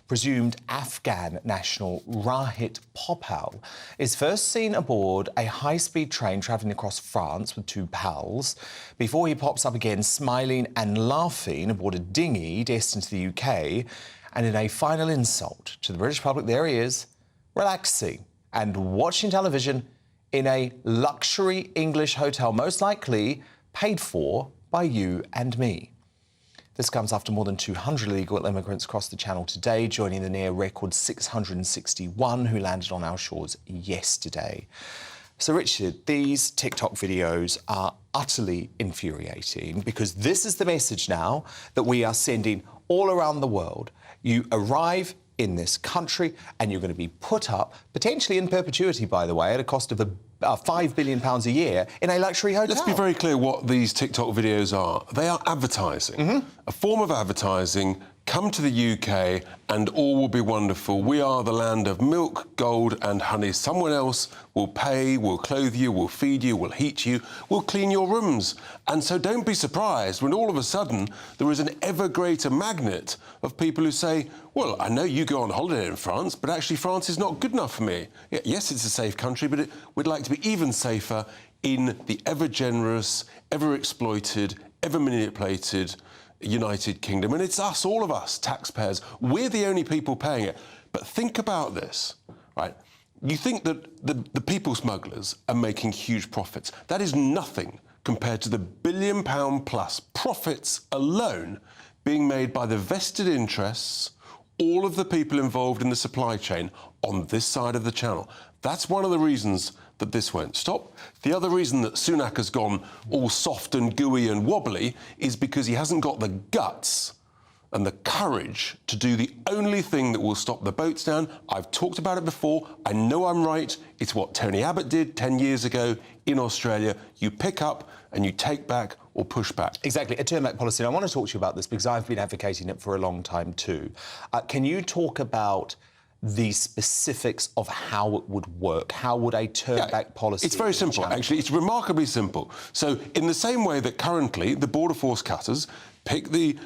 Presumed Afghan national Rahit Popal is first seen aboard a high-speed train travelling across France with 2 pals before he pops up again smiling and laughing aboard a dinghy destined to the UK, and in a final insult to the British public, there he is, relaxing and watching television in a luxury English hotel, most likely paid for by you and me. This comes after more than 200 illegal immigrants crossed the Channel today, joining the near-record 661 who landed on our shores yesterday. So, Richard, these TikTok videos are utterly infuriating because this is the message now that we are sending all around the world. You arrive in this country and you're going to be put up, potentially in perpetuity, by the way, at a cost of £5 billion a year in a luxury hotel. Let's be very clear what these TikTok videos are. They are advertising, a form of advertising. Come to the UK and all will be wonderful. We are the land of milk, gold and honey. Someone else will pay, will clothe you, will feed you, will heat you, will clean your rooms. And so don't be surprised when all of a sudden there is an ever greater magnet of people who say, well, I know you go on holiday in France, but actually France is not good enough for me. Yes, it's a safe country, but we'd like to be even safer in the ever generous, ever exploited, ever manipulated United Kingdom. And it's us, all of us, taxpayers. We're the only people paying it. But think about this, right? you think that the people smugglers are making huge profits. That is nothing compared to the £1 billion plus profits alone being made by the vested interests, all of the people involved in the supply chain on this side of the channel. That's one of the reasons that this won't stop. The other reason that Sunak has gone all soft and gooey and wobbly is because he hasn't got the guts and the courage to do the only thing that will stop the boats down. I've talked about it before. I know I'm right. It's what Tony Abbott did 10 years ago in Australia. You pick up and you take back or push back. Exactly, a turn back policy. And I want to talk to you about this because I've been advocating it for a long time too. Can you talk about the specifics of how it would work? How would a turn back policy... It's very simple, actually. It's remarkably simple. So in the same way that currently the border force cutters pick the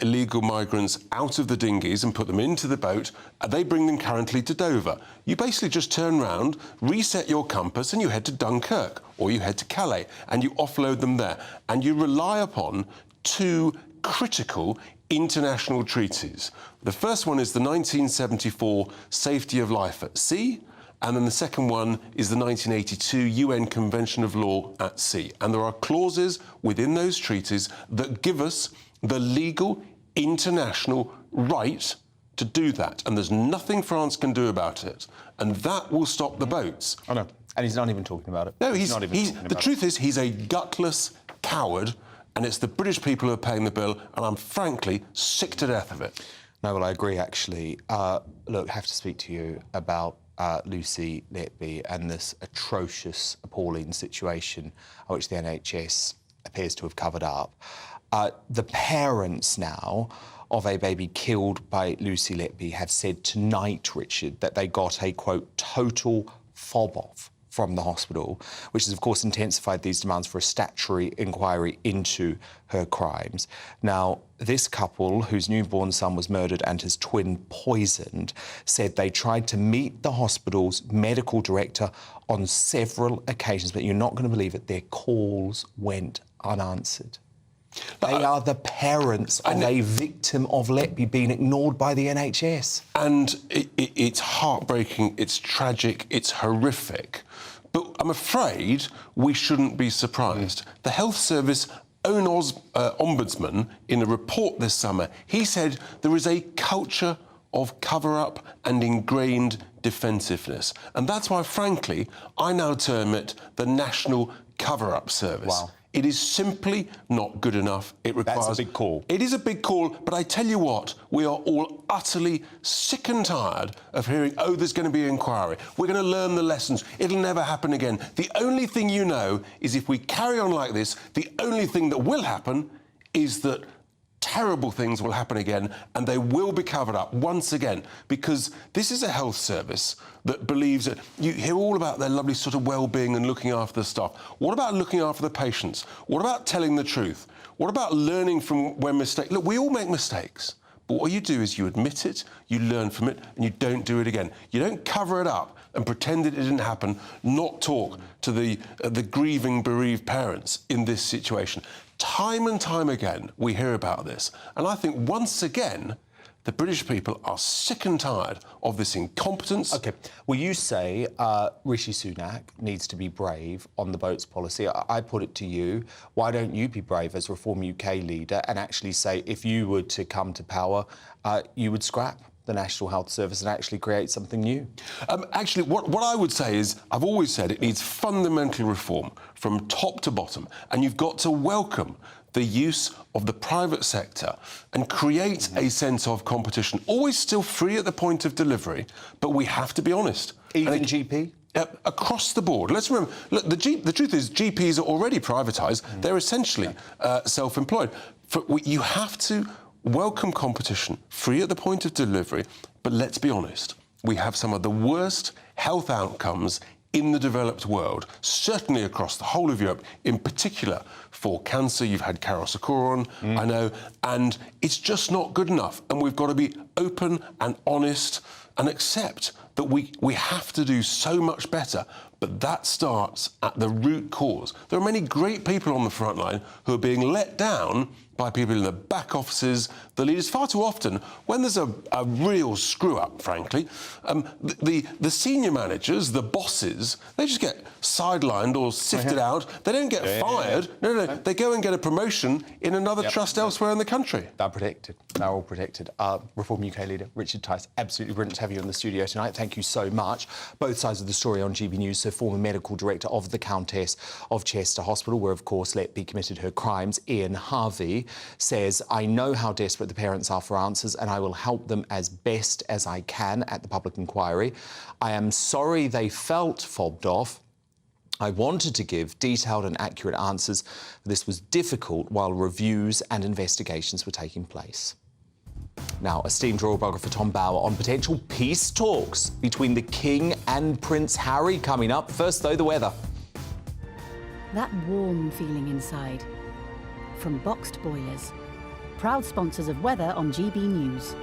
illegal migrants out of the dinghies and put them into the boat, they bring them currently to Dover. You basically just turn round, reset your compass, and you head to Dunkirk, or you head to Calais, and you offload them there. And you rely upon two critical international treaties. The first one is the 1974 Safety of Life at Sea, and then the second one is the 1982 UN Convention of Law at Sea. And there are clauses within those treaties that give us the legal international right to do that. And there's nothing France can do about it. And that will stop the boats. I know. And he's not even talking about it. No, the truth is, he's a gutless coward, and it's the British people who are paying the bill, and I'm frankly sick to death of it. No, well, I agree, actually. Look, I have to speak to you about Lucy Letby and this atrocious, appalling situation which the NHS appears to have covered up. The parents now of a baby killed by Lucy Letby have said tonight, Richard, that they got a, quote, total fob-off from the hospital, which has, of course, intensified these demands for a statutory inquiry into her crimes. Now, this couple, whose newborn son was murdered and his twin poisoned, said they tried to meet the hospital's medical director on several occasions, but you're not going to believe it, their calls went unanswered. They are the parents of a victim of Letby being ignored by the NHS. And it's heartbreaking, it's tragic, it's horrific. But I'm afraid we shouldn't be surprised. The Health Service own ombudsman, in a report this summer, he said there is a culture of cover-up and ingrained defensiveness. And that's why, frankly, I now term it the National Cover-Up Service. Wow. It is simply not good enough. It requires... That's a big call. It is a big call, but I tell you what, we are all utterly sick and tired of hearing, oh, there's going to be an inquiry. We're going to learn the lessons. It'll never happen again. The only thing you know is if we carry on like this, the only thing that will happen is that terrible things will happen again, and they will be covered up once again, because this is a health service that believes that you hear all about their lovely sort of well-being and looking after the staff. What about looking after the patients? What about telling the truth? What about learning from when mistakes... Look, we all make mistakes, but what you do is you admit it, you learn from it, and you don't do it again. You don't cover it up and pretend that it didn't happen, not talk to the grieving, bereaved parents in this situation. Time and time again, we hear about this. And I think, once again, the British people are sick and tired of this incompetence. OK. Well, you say Rishi Sunak needs to be brave on the boats policy. I put it to you, why don't you be brave as Reform UK leader and actually say, if you were to come to power, you would scrap the National Health Service and actually create something new? Actually, what I would say is, I've always said it needs fundamental reform from top to bottom, and you've got to welcome the use of the private sector and create a sense of competition, always still free at the point of delivery, but we have to be honest. Even GP? Across the board. Let's remember, look, the truth is GPs are already privatised. They're essentially self-employed. You have to welcome competition, free at the point of delivery, but let's be honest, we have some of the worst health outcomes in the developed world, certainly across the whole of Europe, in particular for cancer. You've had Carol Sakura on, I know, and it's just not good enough. And we've got to be open and honest and accept that we have to do so much better. but that starts at the root cause. There are many great people on the front line who are being let down by people in the back offices, the leaders. Far too often, when there's a real screw-up, frankly, the senior managers, the bosses, they just get sidelined or sifted out. They don't get fired. No, they go and get a promotion in another trust elsewhere in the country. They're predicted. They're all predicted. Reform UK leader Richard Tice, absolutely brilliant to have you in the studio tonight. Thank you so much. Both sides of the story on GB News. So former medical director of the Countess of Chester Hospital, where, of course, Letby committed her crimes, Ian Harvey, says, I know how desperate the parents are for answers and I will help them as best as I can at the public inquiry. I am sorry they felt fobbed off. I wanted to give detailed and accurate answers. This was difficult while reviews and investigations were taking place. Now, esteemed royal biographer Tom Bower on potential peace talks between the King and Prince Harry coming up. First, though, the weather. That warm feeling inside. From Boxed Boilers, proud sponsors of weather on GB News.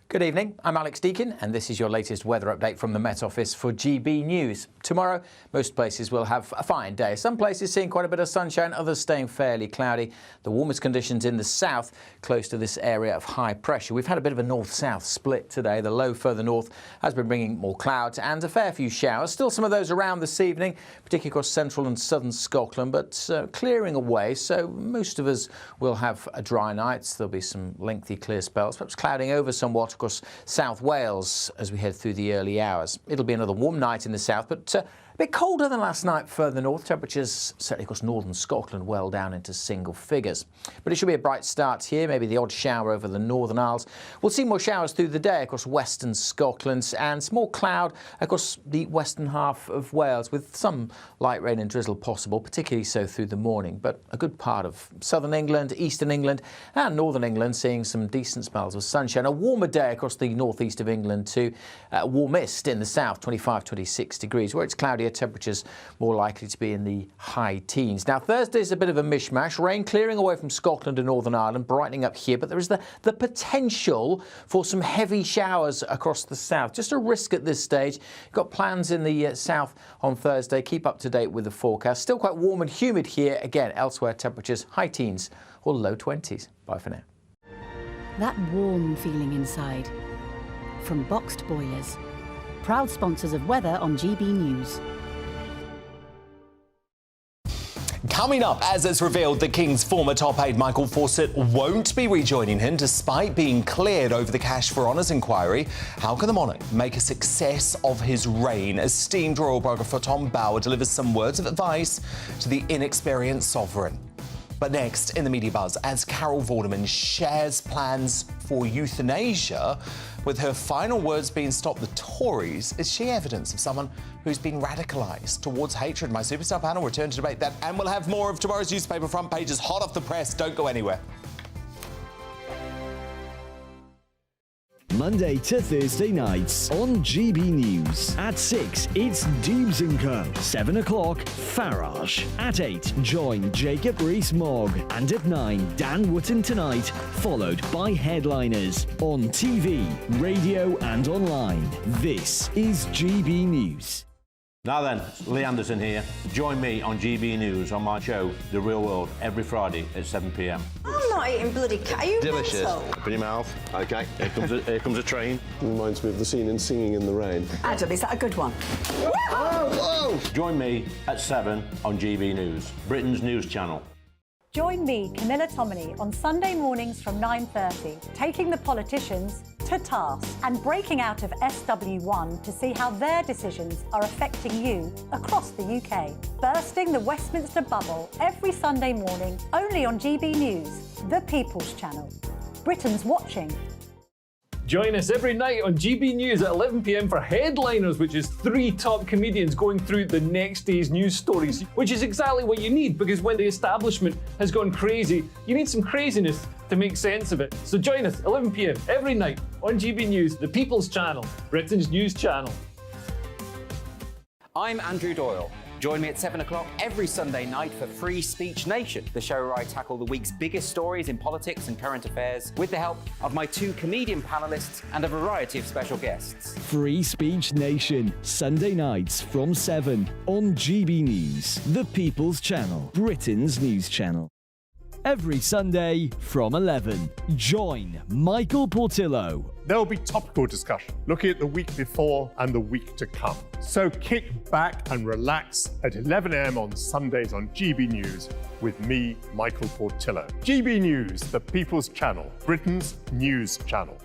Good evening, I'm Alex Deakin and this is your latest weather update from the Met Office for GB News. Tomorrow, most places will have a fine day. Some places seeing quite a bit of sunshine, others staying fairly cloudy. The warmest conditions in the south, close to this area of high pressure. We've had a bit of a north-south split today. The low further north has been bringing more clouds and a fair few showers. Still some of those around this evening, particularly across central and southern Scotland, but clearing away. So most of us will have a dry night. There'll be some lengthy clear spells, perhaps clouding over somewhat across South Wales as we head through the early hours. It'll be another warm night in the south, but a bit colder than last night further north. Temperatures certainly across northern Scotland well down into single figures. But it should be a bright start here, maybe the odd shower over the Northern Isles. We'll see more showers through the day across western Scotland and some more cloud across the western half of Wales with some light rain and drizzle possible, particularly so through the morning. But a good part of southern England, eastern England and northern England seeing some decent spells of sunshine. A warmer day across the northeast of England too. Warmest in the south, 25, 26 degrees, where it's cloudy. Temperatures more likely to be in the high teens. Now, Thursday's a bit of a mishmash. Rain clearing away from Scotland and Northern Ireland, brightening up here, but there is the potential for some heavy showers across the south. Just a risk at this stage. You've got plans in the south on Thursday. Keep up to date with the forecast. Still quite warm and humid here. Again, elsewhere temperatures high teens or low 20s. Bye for now. That warm feeling inside. From Boxed Boilers, proud sponsors of weather on GB News. Coming up, as it's revealed, the King's former top aide Michael Fawcett won't be rejoining him despite being cleared over the Cash for Honours inquiry. How can the monarch make a success of his reign? Esteemed royal biographer Tom Bower delivers some words of advice to the inexperienced sovereign. But next, in the media buzz, as Carol Vorderman shares plans for euthanasia, with her final words being stop the Tories, is she evidence of someone who's been radicalised towards hatred? My superstar panel return to debate that, and we'll have more of tomorrow's newspaper front pages hot off the press. Don't go anywhere. Monday to Thursday nights on GB News. At 6, it's Dubes & Co. 7 o'clock, Farage. At 8, join Jacob Rees-Mogg. And at 9, Dan Wootton Tonight, followed by headliners. On TV, radio and online. This is GB News. Now then, Lee Anderson here. Join me on GB News on my show, The Real World, every Friday at 7 p.m. I'm not eating bloody cat. Are you Delicious. mental? Open your mouth. OK, here comes a train. Reminds me of the scene in Singing in the Rain. Adam, is that a good one? Whoa! Join me at 7 on GB News, Britain's news channel. Join me, Camilla Tominey, on Sunday mornings from 9:30, taking the politicians to task and breaking out of SW1 to see how their decisions are affecting you across the UK. Bursting the Westminster bubble every Sunday morning, only on GB News, the People's Channel. Britain's watching. Join us every night on GB News at 11 p.m. for Headliners, which is 3 top comedians going through the next day's news stories, which is exactly what you need, because when the establishment has gone crazy, you need some craziness to make sense of it. So join us 11 p.m. every night on GB News, the People's Channel, Britain's news channel. I'm Andrew Doyle. Join me at 7 o'clock every Sunday night for Free Speech Nation, the show where I tackle the week's biggest stories in politics and current affairs with the help of my 2 comedian panellists and a variety of special guests. Free Speech Nation, Sunday nights from 7 on GB News, the People's Channel, Britain's news channel. Every Sunday from 11, join Michael Portillo. There will be topical discussion, looking at the week before and the week to come. So kick back and relax at 11 a.m. on Sundays on GB News with me, Michael Portillo. GB News, the People's Channel, Britain's news channel.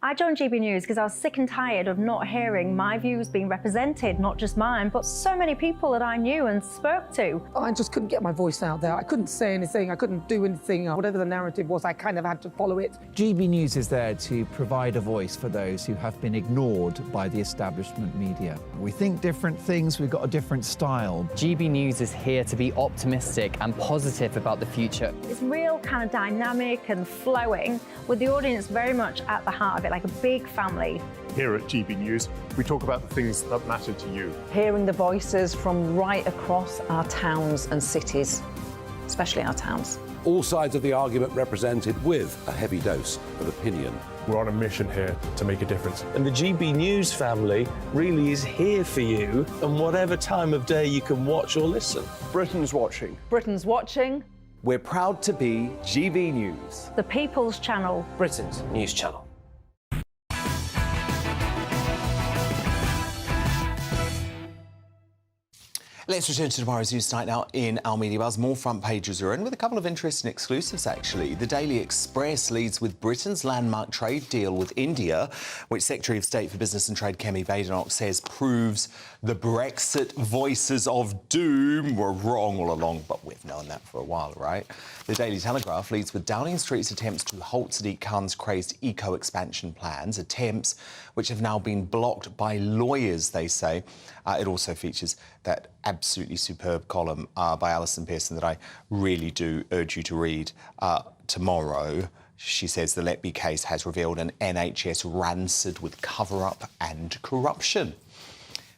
I joined GB News because I was sick and tired of not hearing my views being represented, not just mine, but so many people that I knew and spoke to. I just couldn't get my voice out there. I couldn't say anything. I couldn't do anything. Whatever the narrative was, I kind of had to follow it. GB News is there to provide a voice for those who have been ignored by the establishment media. We think different things. We've got a different style. GB News is here to be optimistic and positive about the future. It's real kind of dynamic and flowing, with the audience very much at the heart of it, like a big family. Here at GB News, we talk about the things that matter to you. Hearing the voices from right across our towns and cities, especially our towns. All sides of the argument represented with a heavy dose of opinion. We're on a mission here to make a difference. And the GB News family really is here for you, and whatever time of day you can watch or listen. Britain's watching. Britain's watching. We're proud to be GB News, the People's Channel, Britain's news channel. Let's return to tomorrow's news tonight now in our Media Buzz. More front pages are in with a couple of interesting exclusives, actually. The Daily Express leads with Britain's landmark trade deal with India, which Secretary of State for Business and Trade Kemi Badenoch says proves the Brexit voices of doom were wrong all along, but we've known that for a while, right? The Daily Telegraph leads with Downing Street's attempts to halt Sadiq Khan's crazed eco-expansion plans, attempts which have now been blocked by lawyers, they say. It also features that absolutely superb column by Alison Pearson that I really do urge you to read tomorrow. She says the Letby case has revealed an NHS rancid with cover-up and corruption.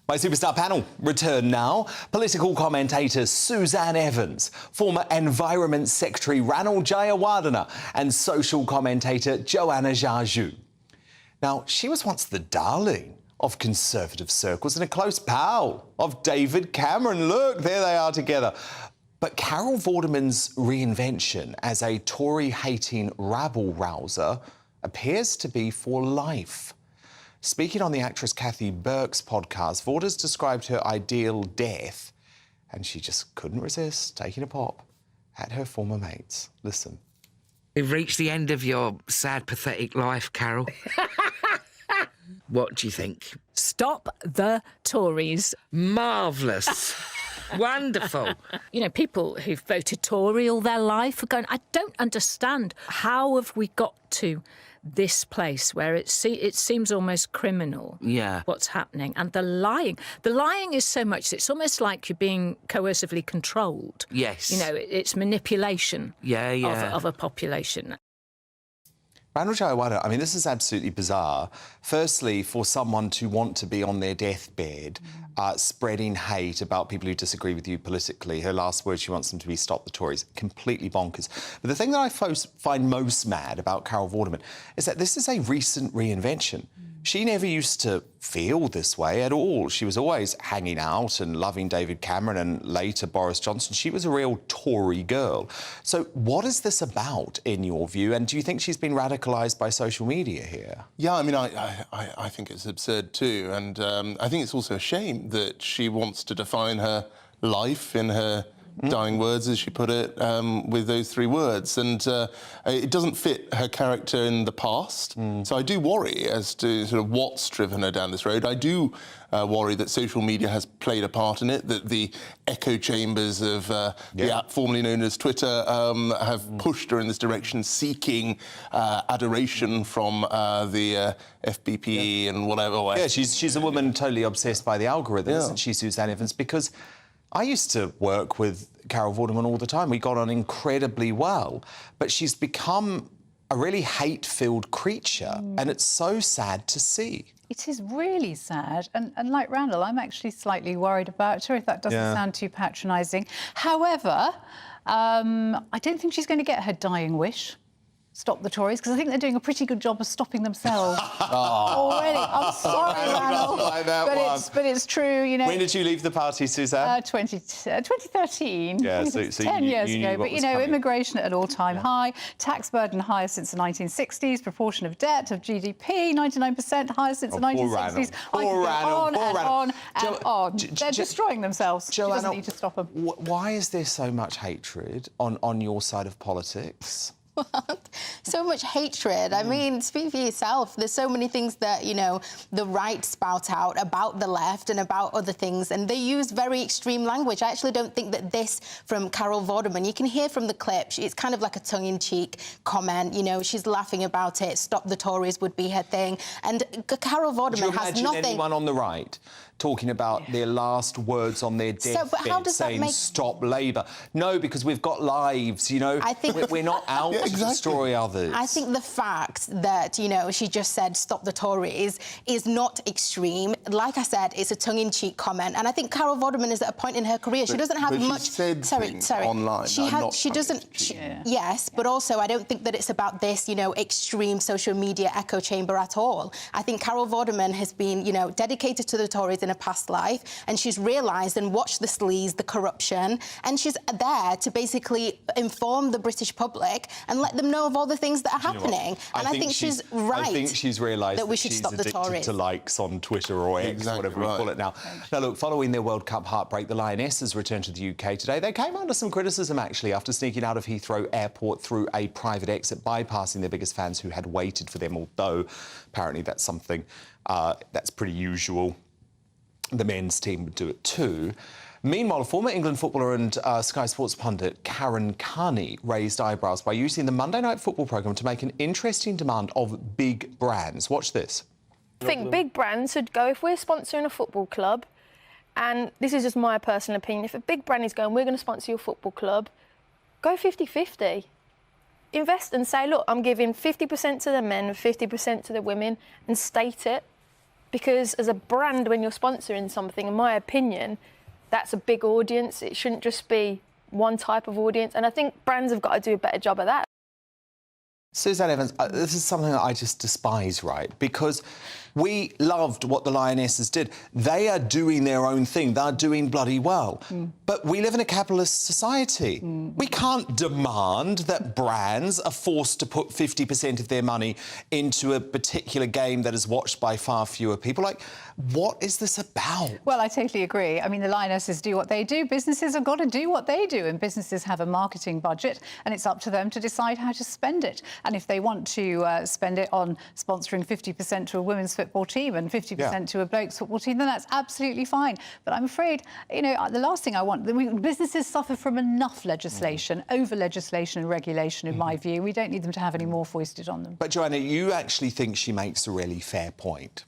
My superstar panel return now. Political commentator Suzanne Evans, former Environment Secretary Ranil Jayawardena and social commentator Joanna Jaju. Now, she was once the darling of Conservative circles and a close pal of David Cameron. Look, there they are together. But Carol Vorderman's reinvention as a Tory-hating rabble-rouser appears to be for life. Speaking on the actress Kathy Burke's podcast, Vorders described her ideal death, and she just couldn't resist taking a pop at her former mates. Listen. We've reached the end of your sad, pathetic life, Carol. What do you think? Stop the Tories. Marvellous. Wonderful. You know, people who've voted Tory all their life are going, I don't understand. How have we got to this place where it seems almost criminal, what's happening? And the lying is so much, it's almost like you're being coercively controlled. Yes. You know, it's manipulation of a population. Ranil Jayawardena, I mean, this is absolutely bizarre. Firstly, for someone to want to be on their deathbed, spreading hate about people who disagree with you politically, her last words, she wants them to be stop the Tories. Completely bonkers. But the thing that I find most mad about Carol Vorderman is that this is a recent reinvention. She never used to feel this way at all. She was always hanging out and loving David Cameron and later Boris Johnson. She was a real Tory girl. So what is this about, in your view? And do you think she's been radicalised by social media here? Yeah, I mean, I think it's absurd too. And I think it's also a shame that she wants to define her life in her dying words, as she put it, with those 3 words. And it doesn't fit her character in the past. So I do worry as to sort of what's driven her down this road. I do worry that social media has played a part in it, that the echo chambers of the app formerly known as Twitter have pushed her in this direction, seeking adoration from the FBPE and whatever. Yeah, she's a woman totally obsessed by the algorithm, isn't she, Suzanne Evans? Because I used to work with Carol Vorderman all the time. We got on incredibly well. But she's become a a really hate-filled creature, and it's so sad to see. It is really sad, and like Randall, I'm actually slightly worried about her, if that doesn't sound too patronising. However, I don't think she's going to get her dying wish. Stop the Tories, because I think they're doing a pretty good job of stopping themselves already. I'm sorry, Randall, but it's true, you know. When did you leave the party, Suzanne? 2013. Yeah, so 10 years ago. But, you know, coming. immigration at an all-time high, tax burden higher since the 1960s, proportion of debt of GDP, 99% higher since the 1960s. I could go on and on and on. They're destroying themselves. She doesn't need to stop them. Why is there so much hatred on your side of politics? So much hatred. I mean, speak for yourself. There's so many things that, you know, the right spout out about the left and about other things, and they use very extreme language. I actually don't think that this from Carol Vorderman, you can hear from the clip, it's kind of like a tongue-in-cheek comment, you know, she's laughing about it, stop the Tories would be her thing. And Carol Vorderman has nothing... Do you imagine anyone on the right talking about their last words on their deathbed, saying stop Labour? No, because we've got lives, you know. I think we're not out to destroy others. I think the fact that, you know, she just said stop the Tories is not extreme. Like I said, it's a tongue-in-cheek comment, and I think Carol Vorderman is at a point in her career. She doesn't have much. Sorry. Online. She doesn't. Yes, but also I don't think that it's about this, you know, extreme social media echo chamber at all. I think Carol Vorderman has been, you know, dedicated to the Tories in a past life, and she's realised and watched the sleaze, the corruption, and she's there to basically inform the British public and let them know of all the things that are happening. And I think she's right. I think she's realised that we should stop the Tories. To likes on Twitter or X, whatever we call it now. Now, look, following their World Cup heartbreak, the Lionesses returned to the UK today. They came under some criticism, actually, after sneaking out of Heathrow Airport through a private exit, bypassing their biggest fans who had waited for them, although apparently that's something that's pretty usual. The men's team would do it too. Meanwhile, former England footballer and Sky Sports pundit Karen Carney raised eyebrows by using the Monday Night Football programme to make an interesting demand of big brands. Watch this. I think big brands should go, if we're sponsoring a football club, and this is just my personal opinion, if a big brand is going, we're going to sponsor your football club, go 50-50. Invest and say, look, I'm giving 50% to the men and 50% to the women, and state it. Because as a brand, when you're sponsoring something, in my opinion, that's a big audience. It shouldn't just be one type of audience. And I think brands have got to do a better job of that. Suzanne Evans, this is something that I just despise, right? Because we loved what the Lionesses did. They are doing their own thing. They're doing bloody well. But we live in a capitalist society. We can't demand that brands are forced to put 50% of their money into a particular game that is watched by far fewer people. Like, what is this about? Well, I totally agree. I mean, the Lionesses do what they do. Businesses have got to do what they do, and businesses have a marketing budget, and it's up to them to decide how to spend it. And if they want to spend it on sponsoring 50% to a women's football team and 50% to a blokes football team, then that's absolutely fine. But I'm afraid, you know, the last thing I want... businesses suffer from enough legislation, over-legislation and regulation, in my view. We don't need them to have any more foisted on them. But, Joanna, you actually think she makes a really fair point?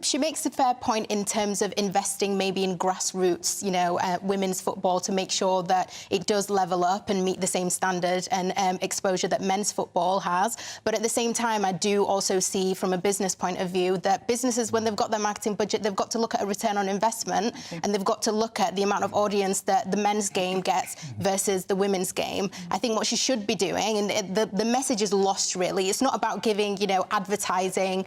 She makes a fair point in terms of investing maybe in grassroots, you know, women's football to make sure that it does level up and meet the same standard and exposure that men's football has. But at the same time, I do also see from a business point of view that businesses, when they've got their marketing budget, they've got to look at a return on investment and they've got to look at the amount of audience that the men's game gets versus the women's game. I think what she should be doing, and the message is lost really, it's not about giving, you know, advertising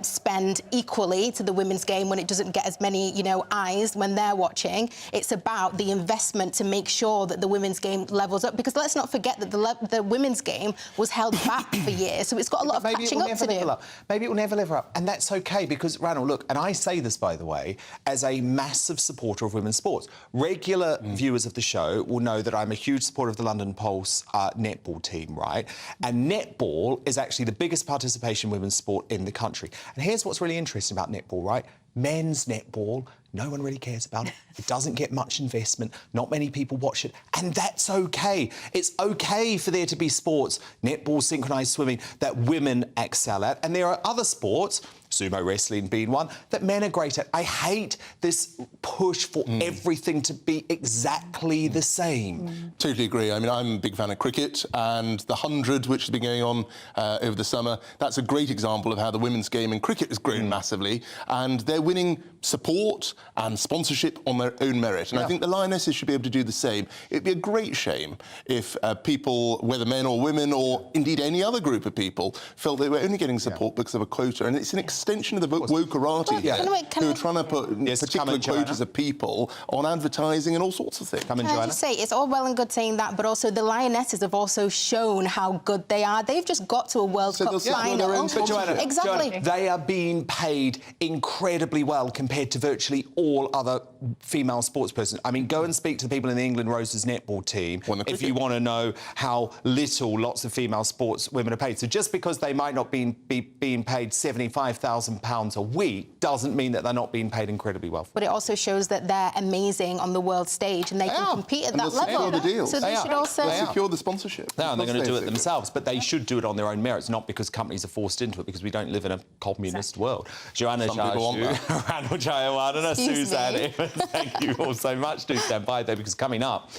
spend equally to the women's game when it doesn't get as many, you know, eyes when they're watching. It's about the investment to make sure that the women's game levels up, because let's not forget that the women's game was held back for years, so it's got a lot of catching up to do. Maybe it will never level up, and that's OK, because, Randall, look, and I say this, by the way, as a massive supporter of women's sports. Regular viewers of the show will know that I'm a huge supporter of the London Pulse netball team, right? And netball is actually the biggest participation in women's sport in the country. And here's what's really interesting about netball, right? Men's netball, no one really cares about it. It doesn't get much investment. Not many people watch it. And that's OK. It's OK for there to be sports, netball, synchronised swimming, that women excel at. And there are other sports, sumo wrestling being one, that men are great at. I hate this push for everything to be exactly the same. Totally agree. I mean, I'm a big fan of cricket, and the 100, which has been going on over the summer, that's a great example of how the women's game in cricket has grown massively, and they're winning support and sponsorship on their own merit. And I think the Lionesses should be able to do the same. It'd be a great shame if people, whether men or women, or indeed any other group of people, felt they were only getting support because of a quota. And it's an extension of the wokerati who are trying to put particular quotas of people on advertising and all sorts of things. Can I just say, it's all well and good saying that, but also the Lionesses have also shown how good they are. They've just got to a World Cup final. But Joanna, Exactly. they are being paid incredibly well compared to virtually all other female sports persons. I mean, go and speak to the people in the England Roses netball team if you want to know how little lots of female sports women are paid. So just because they might not be being paid £75,000 a week doesn't mean that they're not being paid incredibly well. But it also shows that they're amazing on the world stage and they can compete at that level. The deals. So they should also secure the sponsorship. No, they're going to do it themselves, but they should do it on their own merits, not because companies are forced into it, because we don't live in a communist world. Joanna Jaju, Randall Jayawarden, Suzanne Evans, thank you all so much. Do stand by there, because coming up,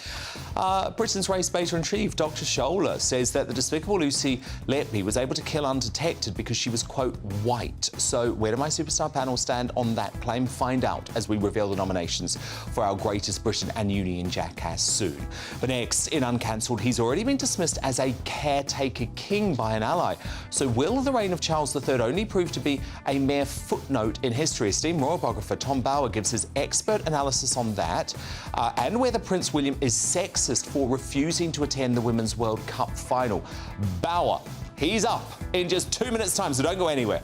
Britain's race baiter-in-chief, Dr. Scholler, says that the despicable Lucy Letby was able to kill undetected because she was, quote, white. So where do my superstar panel stand on that claim? Find out as we reveal the nominations for our Greatest Britain and Union Jackass soon. But next, in Uncancelled, he's already been dismissed as a caretaker king by an ally. So will the reign of Charles III only prove to be a mere footnote in history? Esteemed royal biographer Tom Bauer gives his expert analysis on that, and whether Prince William is sexist for refusing to attend the Women's World Cup final. Bauer, he's up in just 2 minutes' time, so don't go anywhere.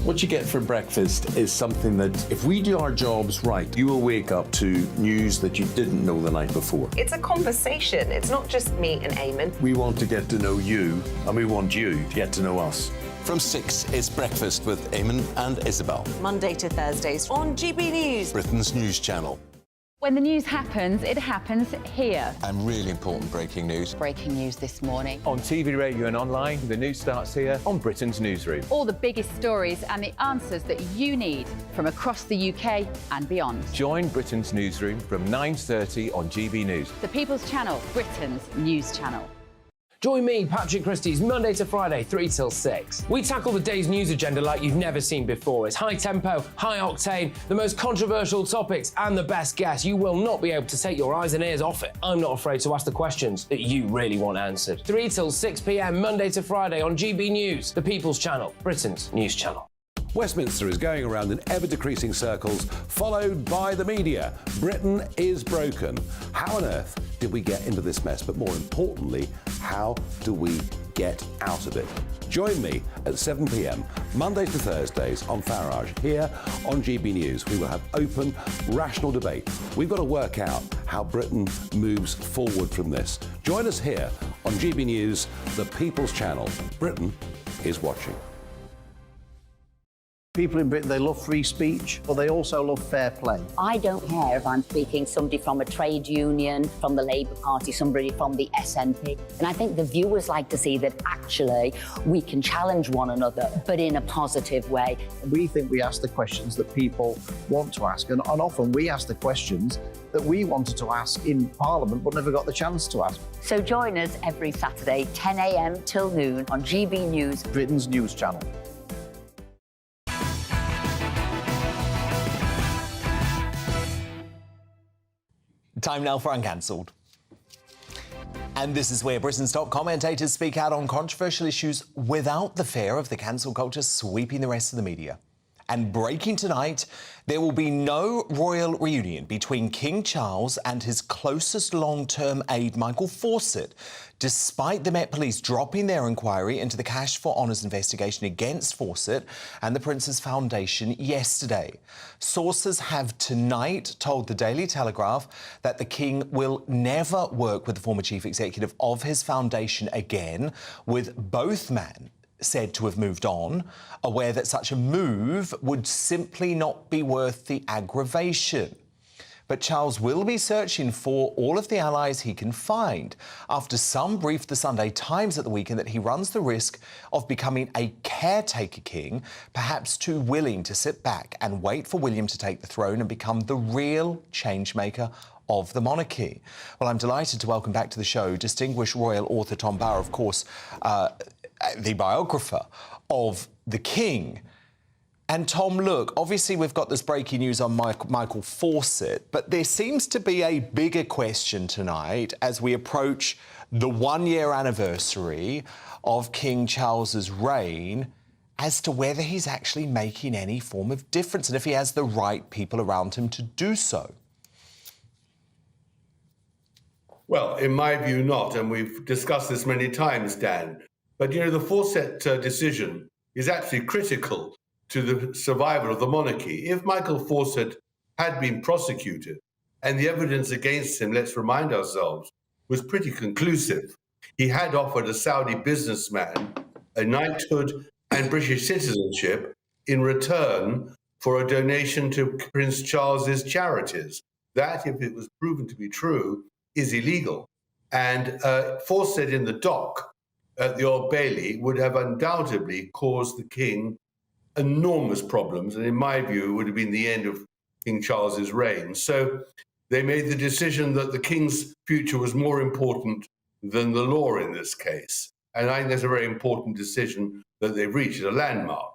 What you get for breakfast is something that, if we do our jobs right, you will wake up to news that you didn't know the night before. It's a conversation. It's not just me and Eamon. We want to get to know you, and we want you to get to know us. From 6, it's Breakfast with Eamon and Isabel. Monday to Thursdays on GB News. Britain's news channel. When the news happens, it happens here. And really important breaking news. Breaking news this morning. On TV, radio and online, the news starts here on Britain's Newsroom. All the biggest stories and the answers that you need from across the UK and beyond. Join Britain's Newsroom from 9:30 on GB News. The People's Channel, Britain's news channel. Join me, Patrick Christie's, Monday to Friday, 3 till 6. We tackle the day's news agenda like you've never seen before. It's high tempo, high octane, the most controversial topics and the best guests. You will not be able to take your eyes and ears off it. I'm not afraid to ask the questions that you really want answered. 3 till 6 p.m, Monday to Friday on GB News, the People's Channel, Britain's news channel. Westminster is going around in ever-decreasing circles, followed by the media. Britain is broken. How on earth did we get into this mess? But more importantly, how do we get out of it? Join me at 7 p.m, Mondays to Thursdays on Farage, here on GB News. We will have open, rational debate. We've got to work out how Britain moves forward from this. Join us here on GB News, the People's Channel. Britain is watching. People in Britain, they love free speech, but they also love fair play. I don't care if I'm speaking somebody from a trade union, from the Labour Party, somebody from the SNP. And I think the viewers like to see that actually we can challenge one another, but in a positive way. We think we ask the questions that people want to ask, and often we ask the questions that we wanted to ask in Parliament but never got the chance to ask. So join us every Saturday, 10 a.m. till noon on GB News, Britain's news channel. Time now for Uncancelled. And this is where Britain's top commentators speak out on controversial issues without the fear of the cancel culture sweeping the rest of the media. And breaking tonight, there will be no royal reunion between King Charles and his closest long-term aide, Michael Fawcett, despite the Met Police dropping their inquiry into the Cash for Honours investigation against Fawcett and the Prince's Foundation yesterday. Sources have tonight told the Daily Telegraph that the King will never work with the former chief executive of his foundation again, with both men said to have moved on, aware that such a move would simply not be worth the aggravation. But Charles will be searching for all of the allies he can find after some briefed the Sunday Times at the weekend that he runs the risk of becoming a caretaker king, perhaps too willing to sit back and wait for William to take the throne and become the real changemaker of the monarchy. Well, I'm delighted to welcome back to the show distinguished royal author Tom Bower, of course, the biographer of the King. And Tom, look, obviously we've got this breaking news on Michael Fawcett, but there seems to be a bigger question tonight as we approach the one-year anniversary of King Charles's reign as to whether he's actually making any form of difference and if he has the right people around him to do so. Well, in my view, not, and we've discussed this many times, Dan. But, you know, the Fawcett decision is actually critical to the survival of the monarchy. If Michael Fawcett had been prosecuted and the evidence against him, let's remind ourselves, was pretty conclusive. He had offered a Saudi businessman a knighthood and British citizenship in return for a donation to Prince Charles's charities. That, if it was proven to be true, is illegal. And Fawcett in the dock at the Old Bailey would have undoubtedly caused the king enormous problems, and in my view, it would have been the end of King Charles's reign. So they made the decision that the king's future was more important than the law in this case. And I think that's a very important decision that they've reached, a landmark.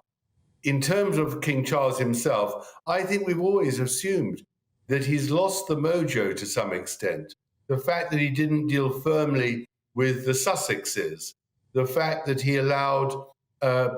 In terms of King Charles himself, I think we've always assumed that he's lost the mojo to some extent. The fact that he didn't deal firmly with the Sussexes, the fact that he allowed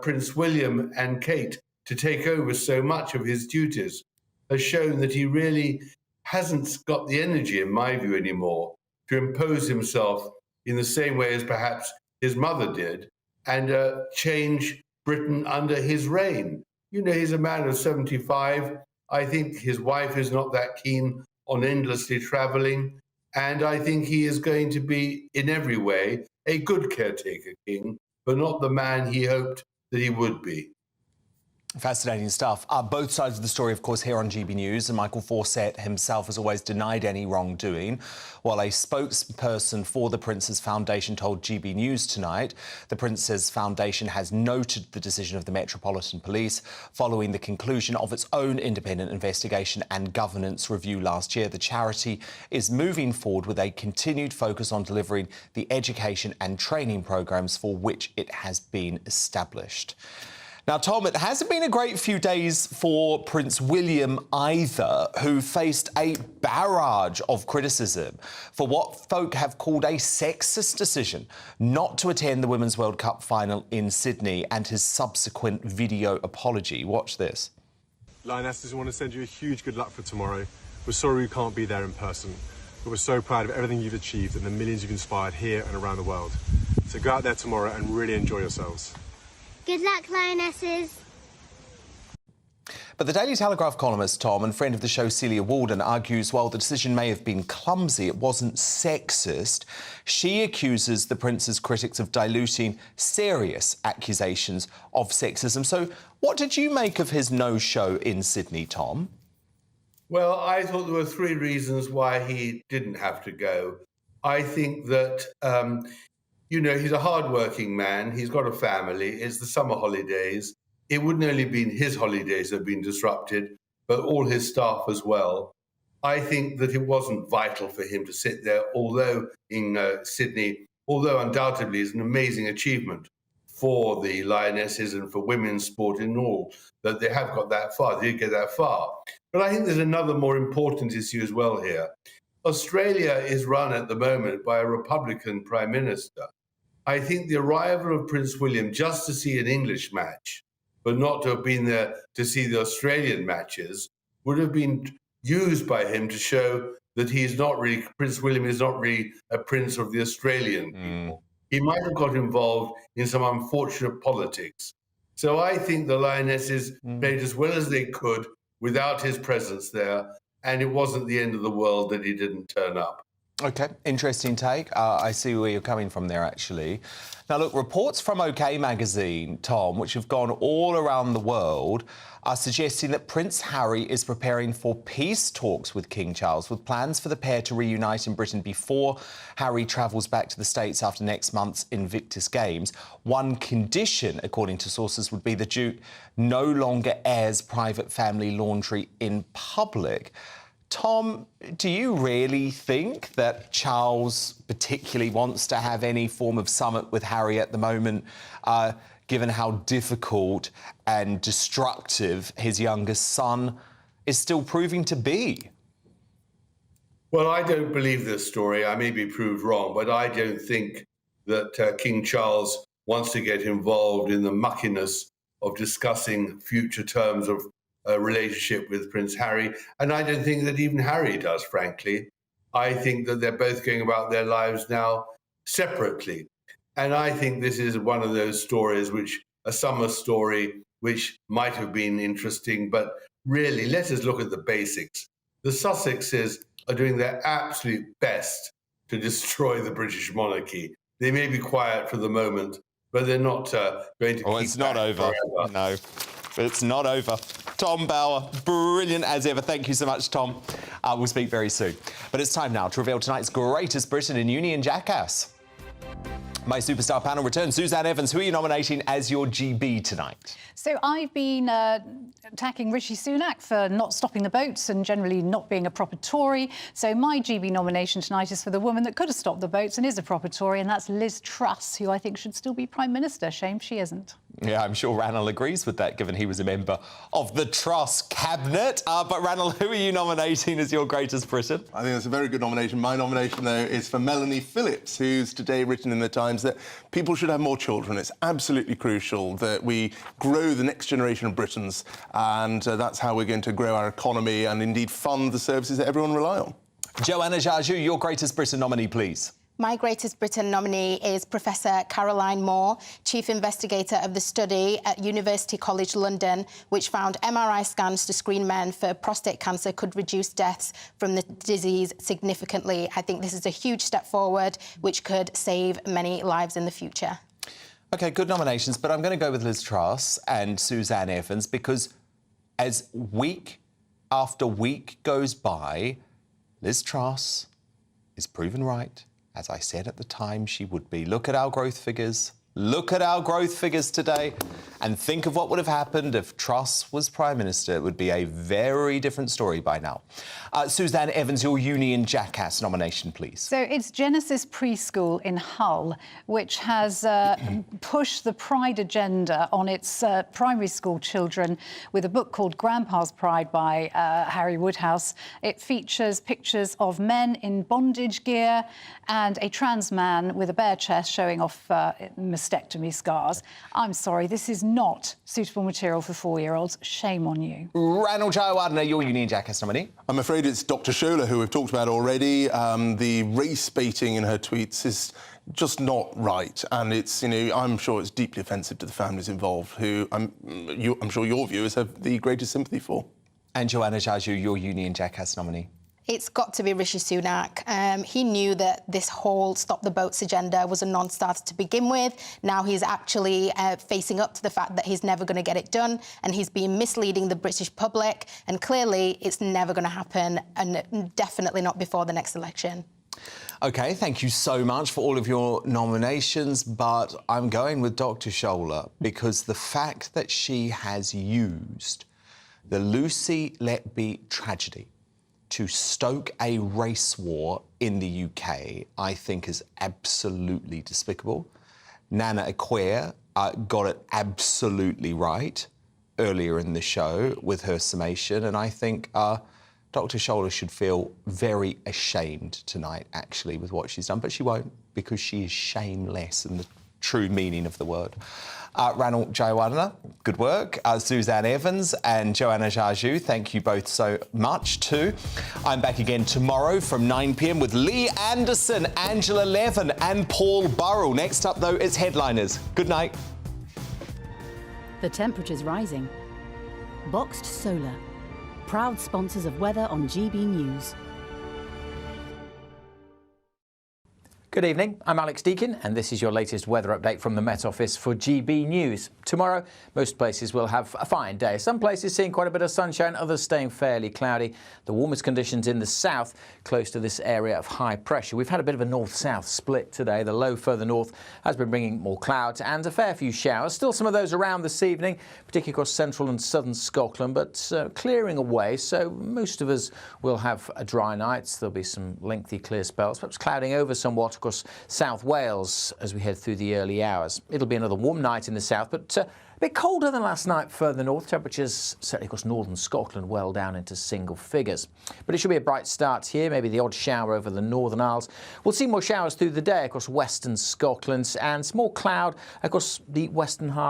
Prince William and Kate to take over so much of his duties has shown that he really hasn't got the energy, in my view, anymore to impose himself in the same way as perhaps his mother did and change Britain under his reign. You know, he's a man of 75. I think his wife is not that keen on endlessly traveling. And I think he is going to be, in every way, a good caretaker king, but not the man he hoped that he would be. Fascinating stuff. Both sides of the story, of course, here on GB News, and Michael Fawcett himself has always denied any wrongdoing, while a spokesperson for the Prince's Foundation told GB News tonight the Prince's Foundation has noted the decision of the Metropolitan Police following the conclusion of its own independent investigation and governance review last year. The charity is moving forward with a continued focus on delivering the education and training programs for which it has been established. Now, Tom, it hasn't been a great few days for Prince William either, who faced a barrage of criticism for what folk have called a sexist decision not to attend the Women's World Cup final in Sydney and his subsequent video apology. Watch this. Lionesses, we want to send you a huge good luck for tomorrow. We're sorry we can't be there in person, but we're so proud of everything you've achieved and the millions you've inspired here and around the world. So go out there tomorrow and really enjoy yourselves. Good luck, Lionesses. But the Daily Telegraph columnist, Tom, and friend of the show, Celia Walden, argues while the decision may have been clumsy, it wasn't sexist. She accuses the Prince's critics of diluting serious accusations of sexism. So what did you make of his no-show in Sydney, Tom? Well, I thought there were three reasons why he didn't have to go. I think that you know, he's a hard-working man. He's got a family. It's the summer holidays. It wouldn't only been his holidays that have been disrupted, but all his staff as well. I think that it wasn't vital for him to sit there, although in Sydney, although undoubtedly is an amazing achievement for the Lionesses and for women's sport in all, that they have got that far. They did get that far. But I think there's another more important issue as well here. Australia is run at the moment by a Republican Prime Minister. I think the arrival of Prince William just to see an English match, but not to have been there to see the Australian matches, would have been used by him to show that Prince William is not really a prince of the Australian people. He might have got involved in some unfortunate politics. So I think the Lionesses played as well as they could without his presence there, and it wasn't the end of the world that he didn't turn up. OK, interesting take. I see where you're coming from there, actually. Now, look, reports from OK magazine, Tom, which have gone all around the world, are suggesting that Prince Harry is preparing for peace talks with King Charles, with plans for the pair to reunite in Britain before Harry travels back to the States after next month's Invictus Games. One condition, according to sources, would be the Duke no longer airs private family laundry in public. Tom, do you really think that Charles particularly wants to have any form of summit with Harry at the moment, given how difficult and destructive his youngest son is still proving to be? Well, I don't believe this story. I may be proved wrong, but I don't think that King Charles wants to get involved in the muckiness of discussing future terms of a relationship with Prince Harry. And I don't think that even Harry does, frankly. I think that they're both going about their lives now separately. And I think this is one of those stories a summer story, which might have been interesting, but really, let us look at the basics. The Sussexes are doing their absolute best to destroy the British monarchy. They may be quiet for the moment, but they're not going to keep it's not over. Forever. No, it's not over. Tom Bauer, brilliant as ever. Thank you so much, Tom. We'll speak very soon. But it's time now to reveal tonight's greatest Britain in Union Jackass. My superstar panel returns. Suzanne Evans, who are you nominating as your GB tonight? So I've been attacking Rishi Sunak for not stopping the boats and generally not being a proper Tory. So my GB nomination tonight is for the woman that could have stopped the boats and is a proper Tory, and that's Liz Truss, who I think should still be Prime Minister. Shame she isn't. Yeah, I'm sure Ranald agrees with that, given he was a member of the Truss cabinet. But Ranald, who are you nominating as your greatest Britain? I think that's a very good nomination. My nomination, though, is for Melanie Phillips, who's today written in the Times that people should have more children. It's absolutely crucial that we grow the next generation of Britons, and that's how we're going to grow our economy and indeed fund the services that everyone rely on. Joanna Jaju, your greatest Britain nominee, please. My greatest Britain nominee is Professor Caroline Moore, Chief Investigator of the study at University College London, which found MRI scans to screen men for prostate cancer could reduce deaths from the disease significantly. I think this is a huge step forward, which could save many lives in the future. OK, good nominations, but I'm going to go with Liz Truss and Suzanne Evans because as week after week goes by, Liz Truss is proven right. As I said at the time, she would be. Look at our growth figures. Look at our growth figures today and think of what would have happened if Truss was Prime Minister. It would be a very different story by now. Suzanne Evans, your Union Jackass nomination, please. So it's Genesis Preschool in Hull, which has pushed the Pride agenda on its primary school children with a book called Grandpa's Pride by Harry Woodhouse. It features pictures of men in bondage gear and a trans man with a bare chest showing off mastectomy scars. I'm sorry, this is not suitable material for 4-year-olds. Shame on you. Ranald Jayawardeneh, your Union Jackass nominee. I'm afraid it's Dr. Shola, who we've talked about already. The race baiting in her tweets is just not right, and it's, you know, I'm sure it's deeply offensive to the families involved, who I'm sure your viewers have the greatest sympathy for. And Joanna Jaju, your Union Jackass nominee. It's got to be Rishi Sunak. He knew that this whole Stop the Boats agenda was a non-starter to begin with. Now he's actually facing up to the fact that he's never going to get it done, and he's been misleading the British public, and clearly it's never going to happen, and definitely not before the next election. OK, thank you so much for all of your nominations, but I'm going with Dr. Shola because the fact that she has used the Lucy Letby tragedy to stoke a race war in the UK, I think is absolutely despicable. Nana Acquia got it absolutely right earlier in the show with her summation, and I think Dr. Shola should feel very ashamed tonight, actually, with what she's done, but she won't, because she is shameless in the true meaning of the word. Ranald Jayawardeneh, good work. Suzanne Evans and Joanna Jaju, thank you both so much too. I'm back again tomorrow from 9 p.m. with Lee Anderson, Angela Levin and Paul Burrell. Next up, though, it's Headliners. Good night. The temperature's rising. Boxed Solar, proud sponsors of weather on GB News. Good evening, I'm Alex Deakin and this is your latest weather update from the Met Office for GB News. Tomorrow, most places will have a fine day. Some places seeing quite a bit of sunshine, others staying fairly cloudy. The warmest conditions in the south, close to this area of high pressure. We've had a bit of a north-south split today. The low further north has been bringing more clouds and a fair few showers. Still some of those around this evening, particularly across central and southern Scotland, but clearing away, so most of us will have a dry night. There'll be some lengthy clear spells, perhaps clouding over somewhat across South Wales as we head through the early hours. It'll be another warm night in the south, but a bit colder than last night further north. Temperatures certainly across northern Scotland well down into single figures. But it should be a bright start here, maybe the odd shower over the Northern Isles. We'll see more showers through the day across western Scotland and small cloud across the western half